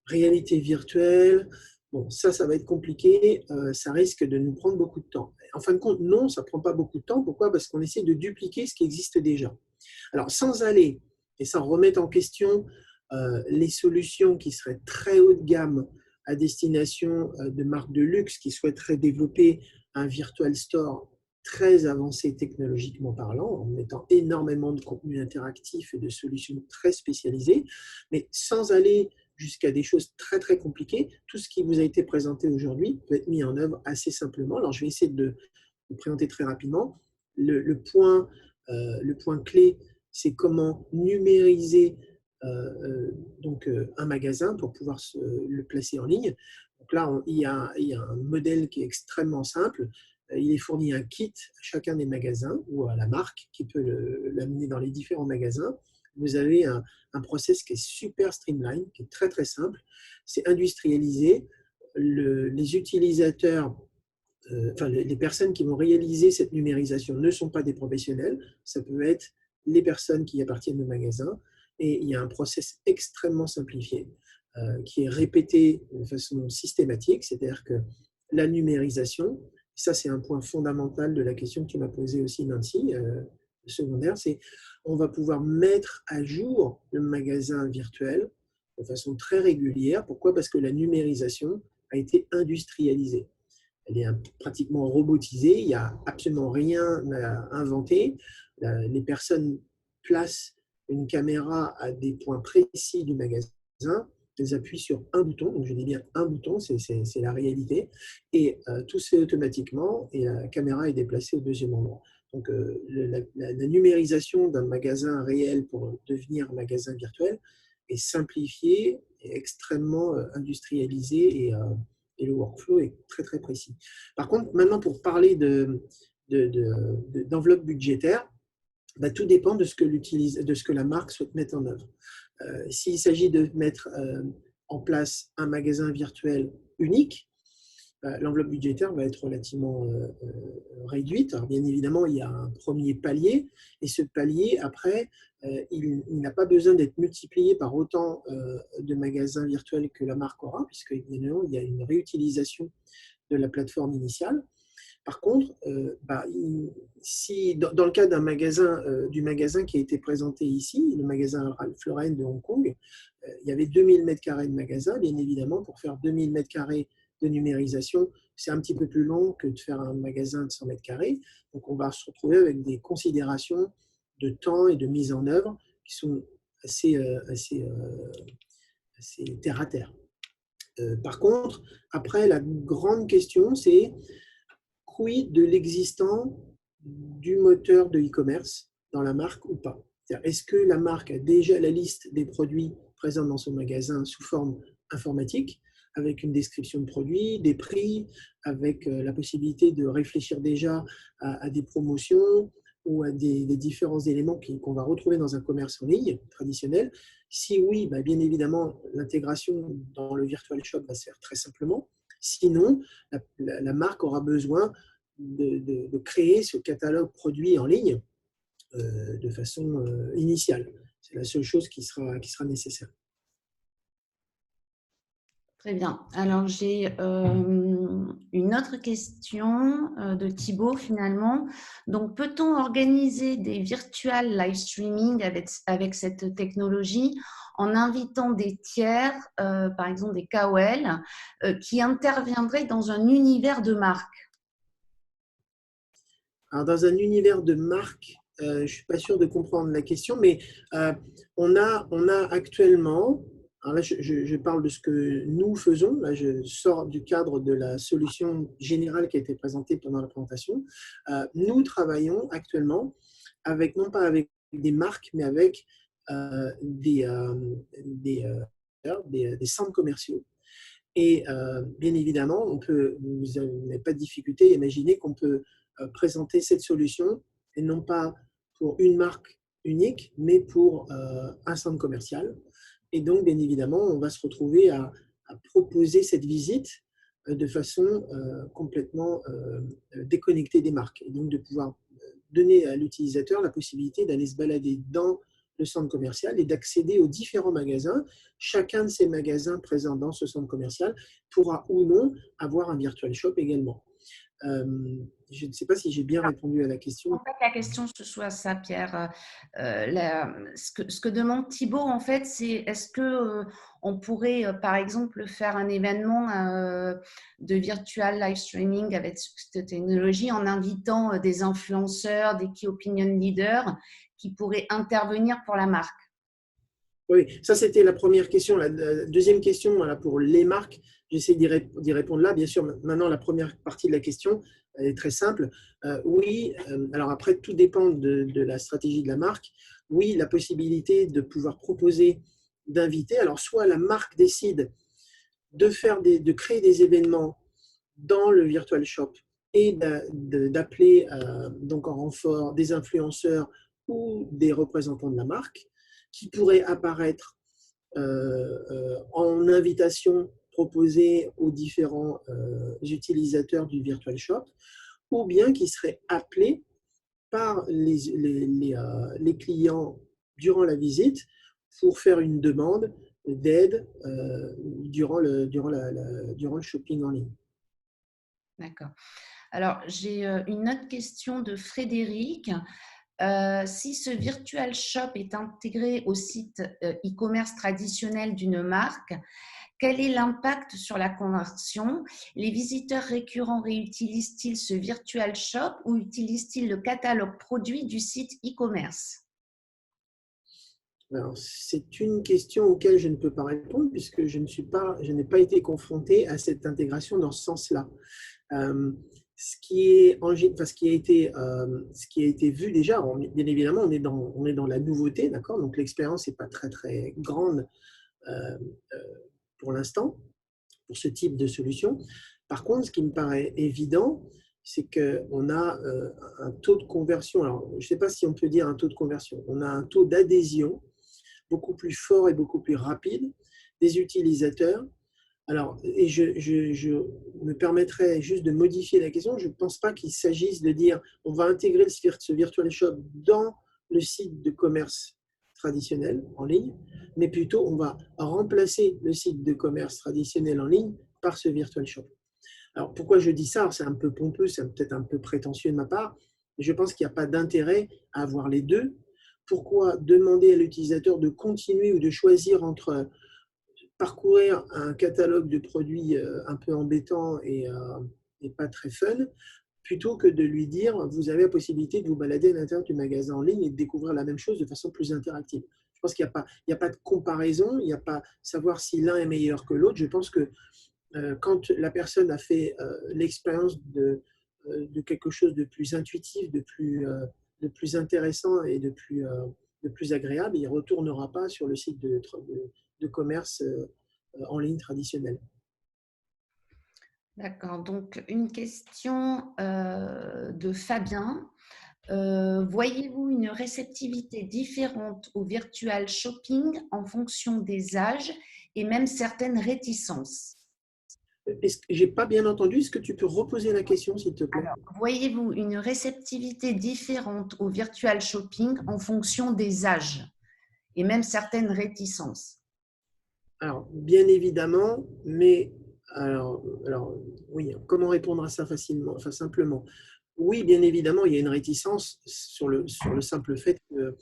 réalité virtuelle, bon, ça va être compliqué, ça risque de nous prendre beaucoup de temps. En fin de compte, non, ça ne prend pas beaucoup de temps. Pourquoi? Parce qu'on essaie de dupliquer ce qui existe déjà. Alors, sans aller et sans remettre en question les solutions qui seraient très haut de gamme à destination de marques de luxe qui souhaiteraient développer un virtual store très avancé technologiquement parlant, en mettant énormément de contenu interactif et de solutions très spécialisées, mais sans aller jusqu'à des choses très très compliquées. Tout ce qui vous a été présenté aujourd'hui peut être mis en œuvre assez simplement. Alors je vais essayer de vous présenter très rapidement. Le point clé, c'est comment numériser un magasin pour pouvoir le placer en ligne. Donc là, il y a un modèle qui est extrêmement simple. Il est fourni un kit à chacun des magasins ou à la marque qui peut l'amener dans les différents magasins. Vous avez un process qui est super streamline, qui est très très simple. C'est industrialisé. Les utilisateurs, les personnes qui vont réaliser cette numérisation ne sont pas des professionnels. Ça peut être les personnes qui appartiennent au magasin. Et il y a un process extrêmement simplifié qui est répété de façon systématique. C'est-à-dire que la numérisation, ça c'est un point fondamental de la question que tu m'as posée aussi, Nancy, secondaire, c'est on va pouvoir mettre à jour le magasin virtuel de façon très régulière. Pourquoi? Parce que la numérisation a été industrialisée. Elle est pratiquement robotisée, il n'y a absolument rien à inventer. Les personnes placent une caméra à des points précis du magasin, elles appuient sur un bouton, donc je dis bien un bouton, c'est la réalité, et tout se fait automatiquement et la caméra est déplacée au deuxième endroit. Donc la numérisation d'un magasin réel pour devenir un magasin virtuel est simplifiée et extrêmement industrialisée et le workflow est très très précis. Par contre, maintenant pour parler d'enveloppe budgétaire, bah, tout dépend de ce que la marque souhaite mettre en œuvre. S'il s'agit de mettre en place un magasin virtuel unique, l'enveloppe budgétaire va être relativement réduite. Alors, bien évidemment, il y a un premier palier, et ce palier, après, il n'a pas besoin d'être multiplié par autant de magasins virtuels que la marque aura, puisqu'il y a une réutilisation de la plateforme initiale. Par contre, si dans le cas du magasin qui a été présenté ici, le magasin Ralph Lauren de Hong Kong, il y avait 2000 m² de magasin. Bien évidemment, pour faire 2000 m² de numérisation, c'est un petit peu plus long que de faire un magasin de 100 m². Donc, on va se retrouver avec des considérations de temps et de mise en œuvre qui sont assez terre à terre. Par contre, après, la grande question, c'est quid de l'existant du moteur de e-commerce dans la marque ou pas? Est-ce que la marque a déjà la liste des produits présents dans son magasin sous forme informatique, avec une description de produits, des prix, avec la possibilité de réfléchir déjà à des promotions ou à des différents éléments qu'on va retrouver dans un commerce en ligne traditionnel? Si oui, bien évidemment, l'intégration dans le virtual shop va se faire très simplement. Sinon, la marque aura besoin de créer ce catalogue produit en ligne de façon initiale. C'est la seule chose qui sera nécessaire. Très bien. Alors, j'ai une autre question de Thibaut, finalement. Donc, peut-on organiser des virtual live streaming avec cette technologie en invitant des tiers, par exemple des KOL, qui interviendraient dans un univers de marque? Alors, dans un univers de marque, je ne suis pas sûr de comprendre la question, mais on a actuellement, alors là je parle de ce que nous faisons, là je sors du cadre de la solution générale qui a été présentée pendant la présentation. Nous travaillons actuellement non pas avec des marques, mais avec des centres commerciaux. Et bien évidemment, vous n'avez pas de difficulté à imaginer qu'on peut présenter cette solution, et non pas pour une marque unique, mais pour un centre commercial. Et donc, bien évidemment, on va se retrouver à proposer cette visite de façon complètement déconnectée des marques. Et donc, de pouvoir donner à l'utilisateur la possibilité d'aller se balader dans le centre commercial et d'accéder aux différents magasins. Chacun de ces magasins présents dans ce centre commercial pourra ou non avoir un virtual shop également. Je ne sais pas si j'ai bien répondu à la question. En fait, la question, ce soit ça, Pierre. Ce que demande Thibaut, en fait, c'est est-ce que on pourrait, par exemple, faire un événement de virtual live streaming avec cette technologie en invitant des influenceurs, des key opinion leaders qui pourraient intervenir pour la marque? Oui, ça c'était la première question. La deuxième question, voilà, pour les marques, j'essaie d'y répondre là. Bien sûr, maintenant la première partie de la question est très simple. Oui, alors après, tout dépend de la stratégie de la marque. Oui, la possibilité de pouvoir proposer d'inviter. Alors, soit la marque décide de créer des événements dans le virtual shop et d'appeler donc en renfort des influenceurs ou des représentants de la marque qui pourraient apparaître en invitation proposée aux différents utilisateurs du virtual shop, ou bien qui seraient appelés par les clients durant la visite pour faire une demande d'aide durant le shopping en ligne. D'accord. Alors, j'ai une autre question de Frédéric. Si ce virtual shop est intégré au site e-commerce traditionnel d'une marque, quel est l'impact sur la conversion? Les visiteurs récurrents réutilisent-ils ce virtual shop ou utilisent-ils le catalogue produit du site e-commerce? C'est une question auquel je ne peux pas répondre puisque je n'ai pas été confronté à cette intégration dans ce sens-là. Ce qui a été vu déjà, bien évidemment, on est dans la nouveauté, d'accord? Donc l'expérience n'est pas très très grande euh, euh, pour l'instant pour ce type de solution. Par contre, ce qui me paraît évident, c'est qu'on a un taux de conversion. Alors, je ne sais pas si on peut dire un taux de conversion. On a un taux d'adhésion beaucoup plus fort et beaucoup plus rapide des utilisateurs. Alors, et je me permettrai juste de modifier la question. Je ne pense pas qu'il s'agisse de dire on va intégrer ce virtual shop dans le site de commerce traditionnel en ligne, mais plutôt on va remplacer le site de commerce traditionnel en ligne par ce virtual shop. Alors, pourquoi je dis ça? C'est un peu pompeux, c'est peut-être un peu prétentieux de ma part, mais je pense qu'il n'y a pas d'intérêt à avoir les deux. Pourquoi demander à l'utilisateur de continuer ou de choisir entre parcourir un catalogue de produits un peu embêtant et pas très fun, plutôt que de lui dire vous avez la possibilité de vous balader à l'intérieur du magasin en ligne et de découvrir la même chose de façon plus interactive. Je pense qu'il n'y a pas de comparaison, il n'y a pas savoir si l'un est meilleur que l'autre. Je pense que quand la personne a fait l'expérience de quelque chose de plus intuitif, de plus intéressant et de plus agréable, il ne retournera pas sur le site de commerce en ligne traditionnel. D'accord. Donc, une question de Fabien. Voyez-vous une réceptivité différente au virtual shopping en fonction des âges et même certaines réticences? Je n'ai pas bien entendu. Est-ce que tu peux reposer la question, s'il te plaît? Voyez-vous une réceptivité différente au virtual shopping en fonction des âges et même certaines réticences? Alors, bien évidemment, mais alors, oui, comment répondre à ça facilement, enfin simplement? Oui, bien évidemment, il y a une réticence sur le simple fait que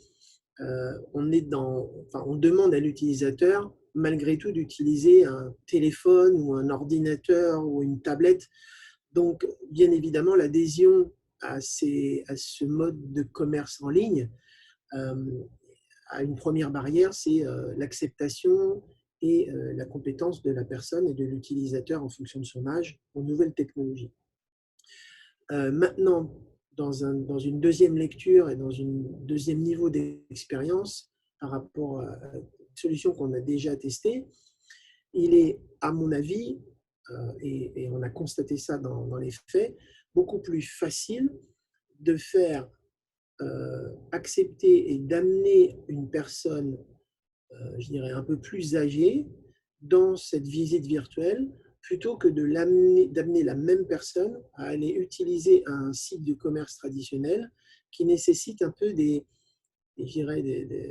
on demande à l'utilisateur malgré tout d'utiliser un téléphone ou un ordinateur ou une tablette. Donc, bien évidemment, l'adhésion à ce mode de commerce en ligne euh, a une première barrière, c'est l'acceptation et la compétence de la personne et de l'utilisateur en fonction de son âge aux nouvelles technologies. Maintenant, dans une deuxième lecture et dans un deuxième niveau d'expérience par rapport à une solution qu'on a déjà testée, il est, à mon avis, et on a constaté ça dans les faits, beaucoup plus facile de faire accepter et d'amener une personne, je dirais, un peu plus âgée dans cette visite virtuelle plutôt que d'amener la même personne à aller utiliser un site de commerce traditionnel qui nécessite un peu je dirais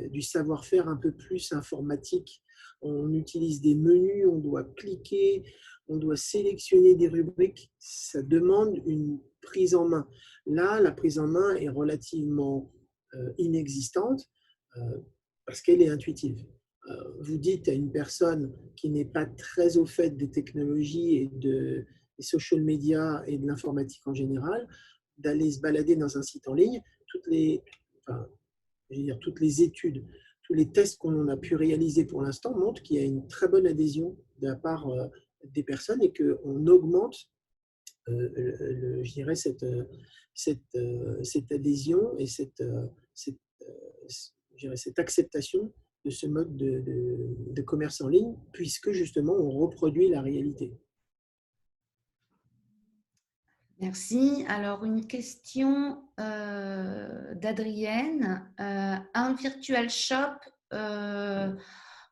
du savoir-faire un peu plus informatique. On utilise des menus, on doit cliquer, on doit sélectionner des rubriques. Ça demande une prise en main. Là, la prise en main est relativement inexistante parce qu'elle est intuitive. Vous dites à une personne qui n'est pas très au fait des technologies et des social media et de l'informatique en général, d'aller se balader dans un site en ligne, enfin, je veux dire, toutes les études, tous les tests qu'on a pu réaliser pour l'instant montrent qu'il y a une très bonne adhésion de la part des personnes et qu'on augmente, je dirais, cette adhésion et je dirais, cette acceptation de ce mode de commerce en ligne, puisque justement on reproduit la réalité. Merci. Alors, une question d'Adrienne. Un virtual shop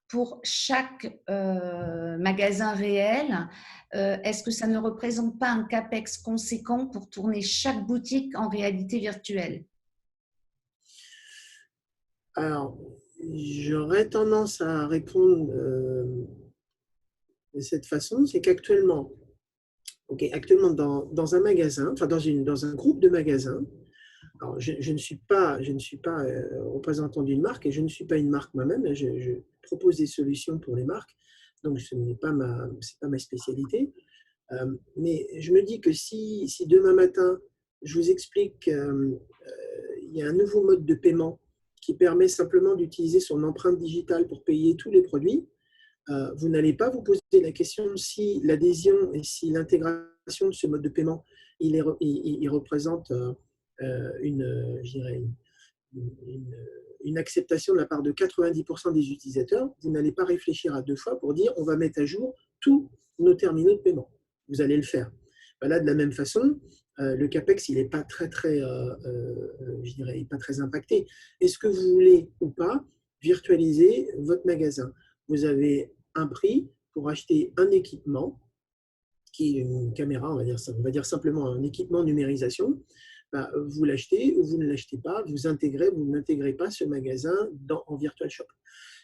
pour chaque magasin réel, est-ce que ça ne représente pas un CAPEX conséquent pour tourner chaque boutique en réalité virtuelle? Alors, j'aurais tendance à répondre de cette façon, c'est qu'actuellement, actuellement dans un magasin, enfin dans un groupe de magasins, alors je ne suis pas représentant d'une marque et je ne suis pas une marque moi-même, je propose des solutions pour les marques, donc ce n'est pas c'est pas ma spécialité. Mais je me dis que si demain matin, je vous explique qu'il y a un nouveau mode de paiement qui permet simplement d'utiliser son empreinte digitale pour payer tous les produits, vous n'allez pas vous poser la question si l'adhésion et si l'intégration de ce mode de paiement, il représente je dirais une acceptation de la part de 90% des utilisateurs. Vous n'allez pas réfléchir à deux fois pour dire on va mettre à jour tous nos terminaux de paiement. Vous allez le faire. Là, de la même façon, le CAPEX, il n'est pas je dirais, pas très impacté. Est-ce que vous voulez ou pas virtualiser votre magasin? Vous avez un prix pour acheter un équipement, qui est une caméra, on va dire simplement un équipement numérisation. Vous l'achetez ou vous ne l'achetez pas, vous n'intégrez pas ce magasin en virtual shop.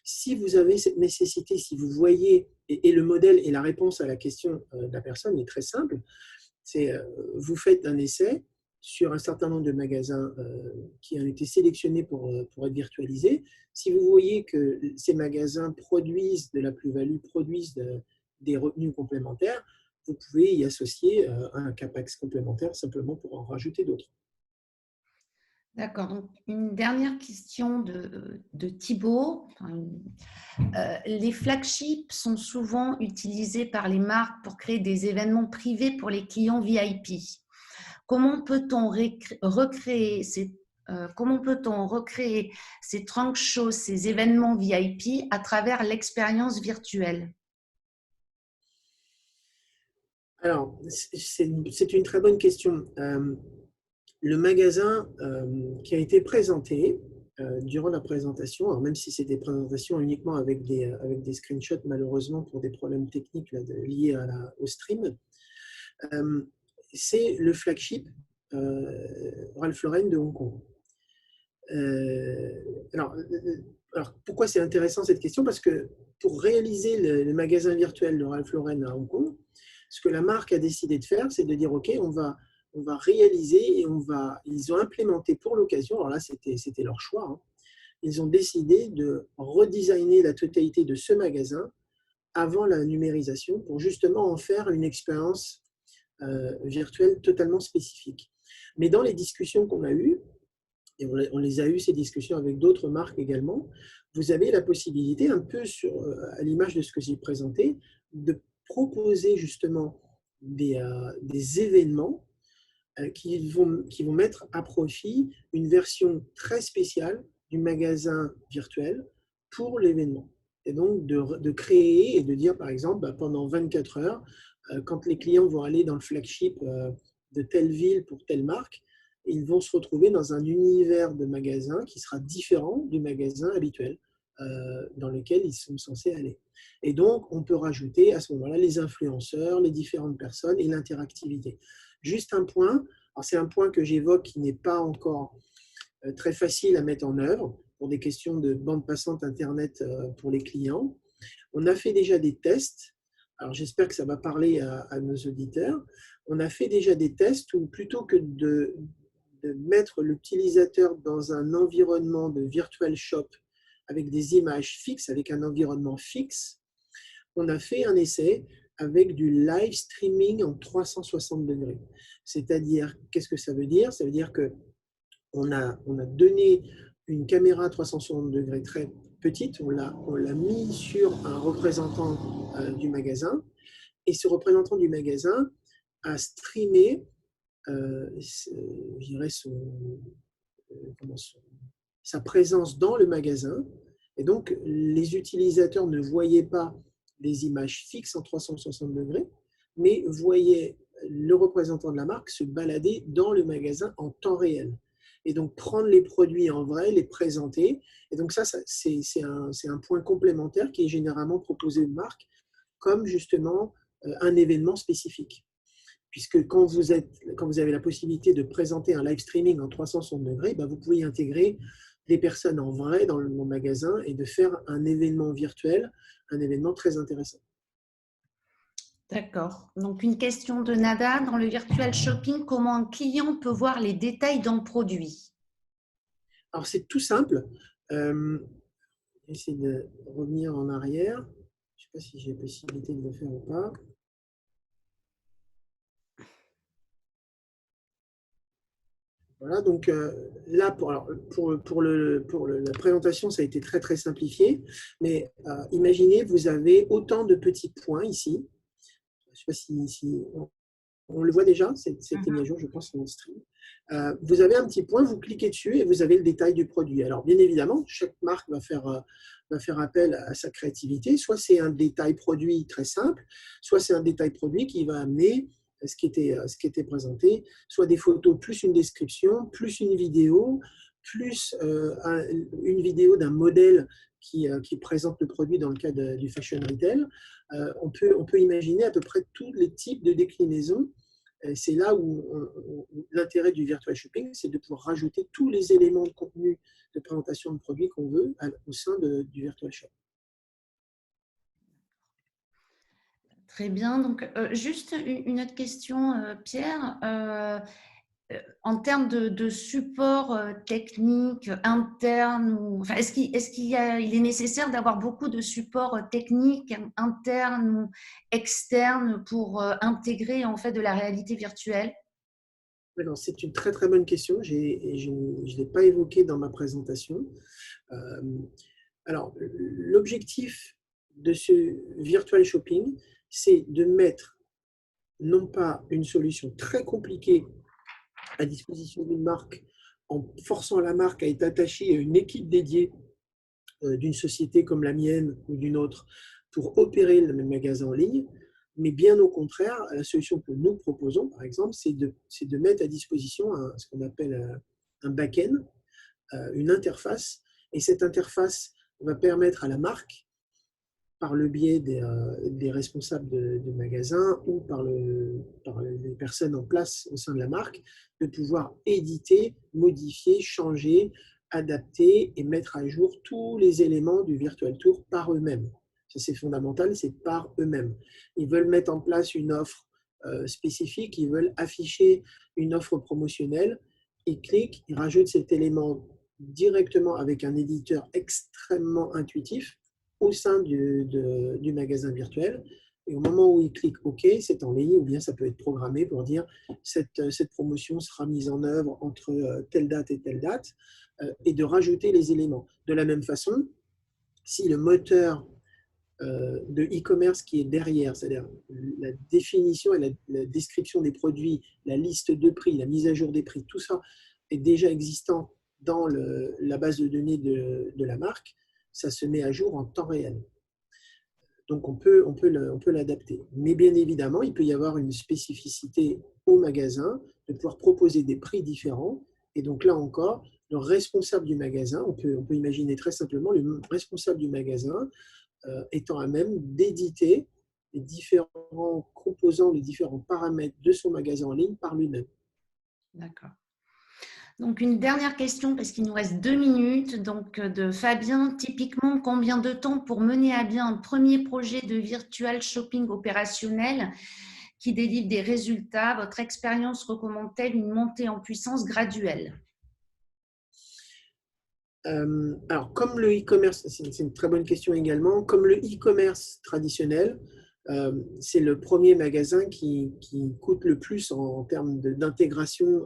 Si vous avez cette nécessité, si vous voyez, et le modèle et la réponse à la question de la personne est très simple, c'est vous faites un essai sur un certain nombre de magasins qui ont été sélectionnés pour être virtualisés. Si vous voyez que ces magasins produisent de la plus-value, produisent des revenus complémentaires, vous pouvez y associer un CAPEX complémentaire simplement pour en rajouter d'autres. D'accord. Donc, une dernière question de Thibault. Les flagships sont souvent utilisés par les marques pour créer des événements privés pour les clients VIP. Comment peut-on recréer ces trunk shows, ces événements VIP à travers l'expérience virtuelle? Alors, c'est une très bonne question. Le magasin qui a été présenté durant la présentation, alors même si c'est des présentations uniquement avec des screenshots, malheureusement pour des problèmes techniques liés au stream, c'est le flagship Ralph Lauren de Hong Kong. Alors, pourquoi c'est intéressant cette question? Parce que pour réaliser le magasin virtuel de Ralph Lauren à Hong Kong, ce que la marque a décidé de faire, c'est de dire, OK, on va réaliser et ils ont implémenté pour l'occasion, alors là, c'était leur choix, hein, ils ont décidé de redesigner la totalité de ce magasin avant la numérisation pour justement en faire une expérience virtuelle totalement spécifique. Mais dans les discussions qu'on a eues, et on les a eues, ces discussions avec d'autres marques également, vous avez la possibilité, un peu à l'image de ce que j'ai présenté, de proposer justement des événements qui vont mettre à profit une version très spéciale du magasin virtuel pour l'événement. Et donc, de créer et de dire, par exemple, pendant 24 heures, quand les clients vont aller dans le flagship de telle ville pour telle marque, ils vont se retrouver dans un univers de magasin qui sera différent du magasin habituel. dans lequel ils sont censés aller. Et donc, on peut rajouter à ce moment-là les influenceurs, les différentes personnes et l'interactivité. Juste un point, c'est un point que j'évoque qui n'est pas encore très facile à mettre en œuvre pour des questions de bande passante Internet pour les clients. On a fait déjà des tests. Alors, j'espère que ça va parler à nos auditeurs. On a fait déjà des tests où plutôt que de mettre l'utilisateur dans un environnement de virtual shop avec des images fixes, avec un environnement fixe, on a fait un essai avec du live streaming en 360 degrés. C'est-à-dire, qu'est-ce que ça veut dire? Ça veut dire qu'on a donné une caméra 360 degrés très petite, on l'a mis sur un représentant du magasin, et ce représentant du magasin a streamé je dirais sa présence dans le magasin. Et donc, les utilisateurs ne voyaient pas les images fixes en 360 degrés, mais voyaient le représentant de la marque se balader dans le magasin en temps réel. Et donc, prendre les produits en vrai, les présenter. Et donc, ça c'est un point complémentaire qui est généralement proposé aux marques comme justement un événement spécifique. Puisque quand vous avez la possibilité de présenter un live streaming en 360 degrés, vous pouvez intégrer des personnes en vrai dans le magasin et de faire un événement virtuel, un événement très intéressant. D'accord. Donc, une question de Nada. Dans le virtual shopping, comment un client peut voir les détails d'un produit? Alors, c'est tout simple. J'essaie de revenir en arrière. Je ne sais pas si j'ai la possibilité de le faire ou pas. Voilà, donc là, pour la présentation, ça a été très, très simplifié. Mais imaginez, vous avez autant de petits points ici. Je ne sais pas si on le voit déjà, c'était mis à jour, je pense, sur mon stream. Vous avez un petit point, vous cliquez dessus et vous avez le détail du produit. Alors, bien évidemment, chaque marque va faire appel à sa créativité. Soit c'est un détail produit très simple, soit c'est un détail produit qui va amener ce qui était présenté, soit des photos plus une description, plus une vidéo, plus une vidéo d'un modèle qui présente le produit dans le cas du fashion retail. On peut imaginer à peu près tous les types de déclinaisons. C'est là où l'intérêt du virtual shopping, c'est de pouvoir rajouter tous les éléments de contenu de présentation de produits qu'on veut au sein du virtual shop. Très bien. Donc, juste une autre question, Pierre. En termes de support technique interne, il est nécessaire d'avoir beaucoup de support technique interne ou externe pour intégrer en fait de la réalité virtuelle? C'est une très très bonne question. Je ne l'ai pas évoqué dans ma présentation. Alors, l'objectif de ce virtual shopping, c'est de mettre non pas une solution très compliquée à disposition d'une marque en forçant la marque à être attachée à une équipe dédiée d'une société comme la mienne ou d'une autre pour opérer le même magasin en ligne, mais bien au contraire, la solution que nous proposons, par exemple, c'est de mettre à disposition ce qu'on appelle un back-end, une interface, et cette interface va permettre à la marque, par le biais des responsables de magasins ou par les personnes en place au sein de la marque, de pouvoir éditer, modifier, changer, adapter et mettre à jour tous les éléments du Virtual Tour par eux-mêmes. Ça, c'est fondamental, c'est par eux-mêmes. Ils veulent mettre en place une offre spécifique, ils veulent afficher une offre promotionnelle, ils cliquent, ils rajoutent cet élément directement avec un éditeur extrêmement intuitif au sein du magasin virtuel. Et au moment où ils cliquent OK, c'est en ligne, ou bien ça peut être programmé pour dire cette promotion sera mise en œuvre entre telle date et telle date, et de rajouter les éléments. De la même façon, si le moteur de e-commerce qui est derrière, c'est-à-dire la définition et la description des produits, la liste de prix, la mise à jour des prix, tout ça est déjà existant dans la base de données de la marque, ça se met à jour en temps réel. Donc, on peut l'adapter. Mais bien évidemment, il peut y avoir une spécificité au magasin de pouvoir proposer des prix différents. Et donc, là encore, le responsable du magasin, on peut imaginer très simplement le responsable du magasin étant à même d'éditer les différents composants, les différents paramètres de son magasin en ligne par lui-même. D'accord. Donc, une dernière question, parce qu'il nous reste 2 minutes. Donc, de Fabien, typiquement, combien de temps pour mener à bien un premier projet de virtual shopping opérationnel qui délivre des résultats? Votre expérience recommande-t-elle une montée en puissance graduelle? Alors, comme le e-commerce, c'est une très bonne question également, comme le e-commerce traditionnel, c'est le premier magasin qui coûte le plus en termes d'intégration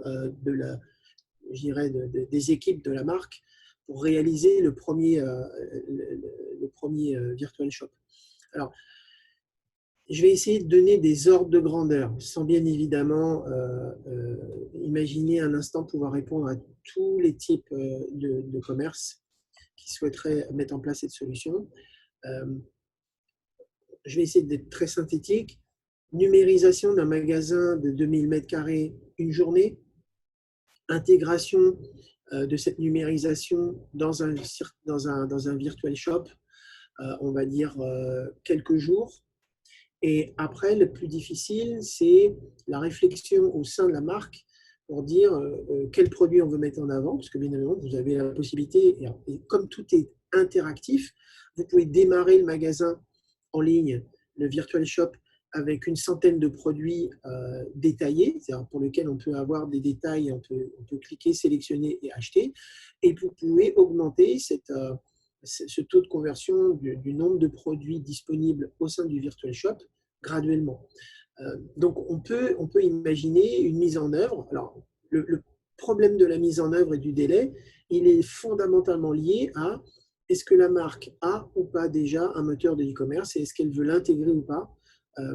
je dirais, des équipes de la marque pour réaliser le premier virtual shop. Alors, je vais essayer de donner des ordres de grandeur, sans bien évidemment imaginer un instant pouvoir répondre à tous les types de commerce qui souhaiteraient mettre en place cette solution. Je vais essayer d'être très synthétique. Numérisation d'un magasin de 2000 m², une journée. Intégration de cette numérisation dans un virtual shop, on va dire quelques jours. Et après, le plus difficile, c'est la réflexion au sein de la marque pour dire quel produit on veut mettre en avant, parce que bien évidemment, vous avez la possibilité, et comme tout est interactif, vous pouvez démarrer le magasin en ligne, le virtual shop, avec une centaine de produits détaillés, c'est-à-dire pour lesquels on peut avoir des détails, on peut cliquer, sélectionner et acheter. Et vous pouvez augmenter ce taux de conversion du nombre de produits disponibles au sein du virtual shop graduellement. Donc, on peut imaginer une mise en œuvre. Alors, le problème de la mise en œuvre et du délai, il est fondamentalement lié à est-ce que la marque a ou pas déjà un moteur de e-commerce et est-ce qu'elle veut l'intégrer ou pas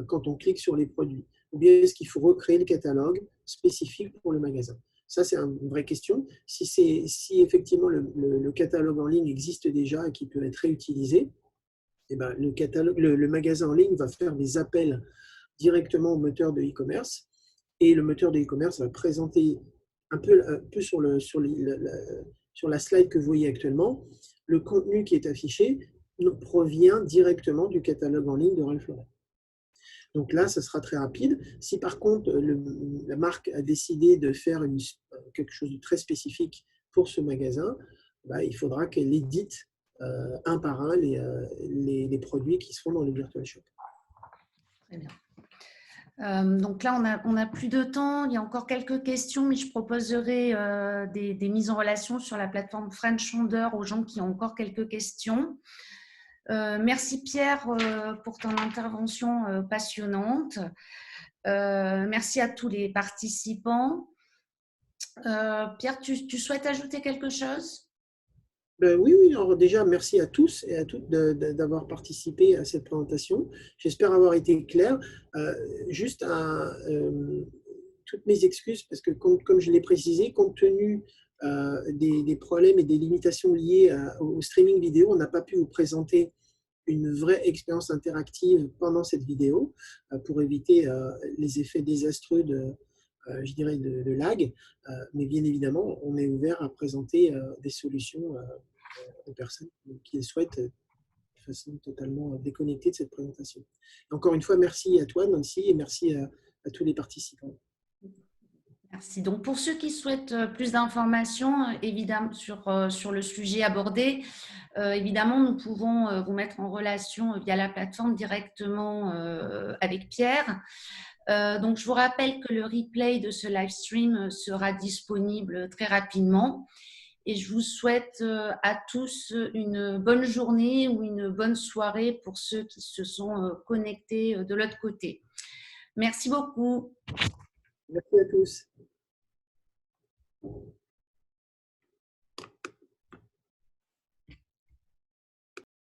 quand on clique sur les produits. Ou bien est-ce qu'il faut recréer le catalogue spécifique pour le magasin? Ça, c'est une vraie question. Si effectivement le catalogue en ligne existe déjà et qu'il peut être réutilisé, eh ben, le magasin en ligne va faire des appels directement au moteur de e-commerce et le moteur de e-commerce va présenter un peu sur la slide que vous voyez actuellement, le contenu qui est affiché provient directement du catalogue en ligne de Ralph Lauren. Donc là, ça sera très rapide. Si par contre, la marque a décidé de faire quelque chose de très spécifique pour ce magasin, bah, il faudra qu'elle édite un par un les produits qui seront dans le virtual shop. Très bien. Donc là, on a plus de temps. Il y a encore quelques questions, mais je proposerai des mises en relation sur la plateforme French Founder aux gens qui ont encore quelques questions. Merci Pierre pour ton intervention passionnante. Merci à tous les participants. Pierre, tu souhaites ajouter quelque chose? Oui, alors déjà, merci à tous et à toutes d'avoir participé à cette présentation. J'espère avoir été clair. Juste toutes mes excuses, parce que comme je l'ai précisé, compte tenu des problèmes et des limitations liées au streaming vidéo, on n'a pas pu vous présenter une vraie expérience interactive pendant cette vidéo pour éviter les effets désastreux je dirais de lag. Mais bien évidemment, on est ouvert à présenter des solutions aux personnes qui le souhaitent de façon totalement déconnectée de cette présentation. Encore une fois, merci à toi, Nancy, et merci à tous les participants. Merci. Donc, pour ceux qui souhaitent plus d'informations, évidemment, sur le sujet abordé, évidemment, nous pouvons vous mettre en relation via la plateforme directement avec Pierre. Donc, je vous rappelle que le replay de ce live stream sera disponible très rapidement. Et je vous souhaite à tous une bonne journée ou une bonne soirée pour ceux qui se sont connectés de l'autre côté. Merci beaucoup. Merci à tous.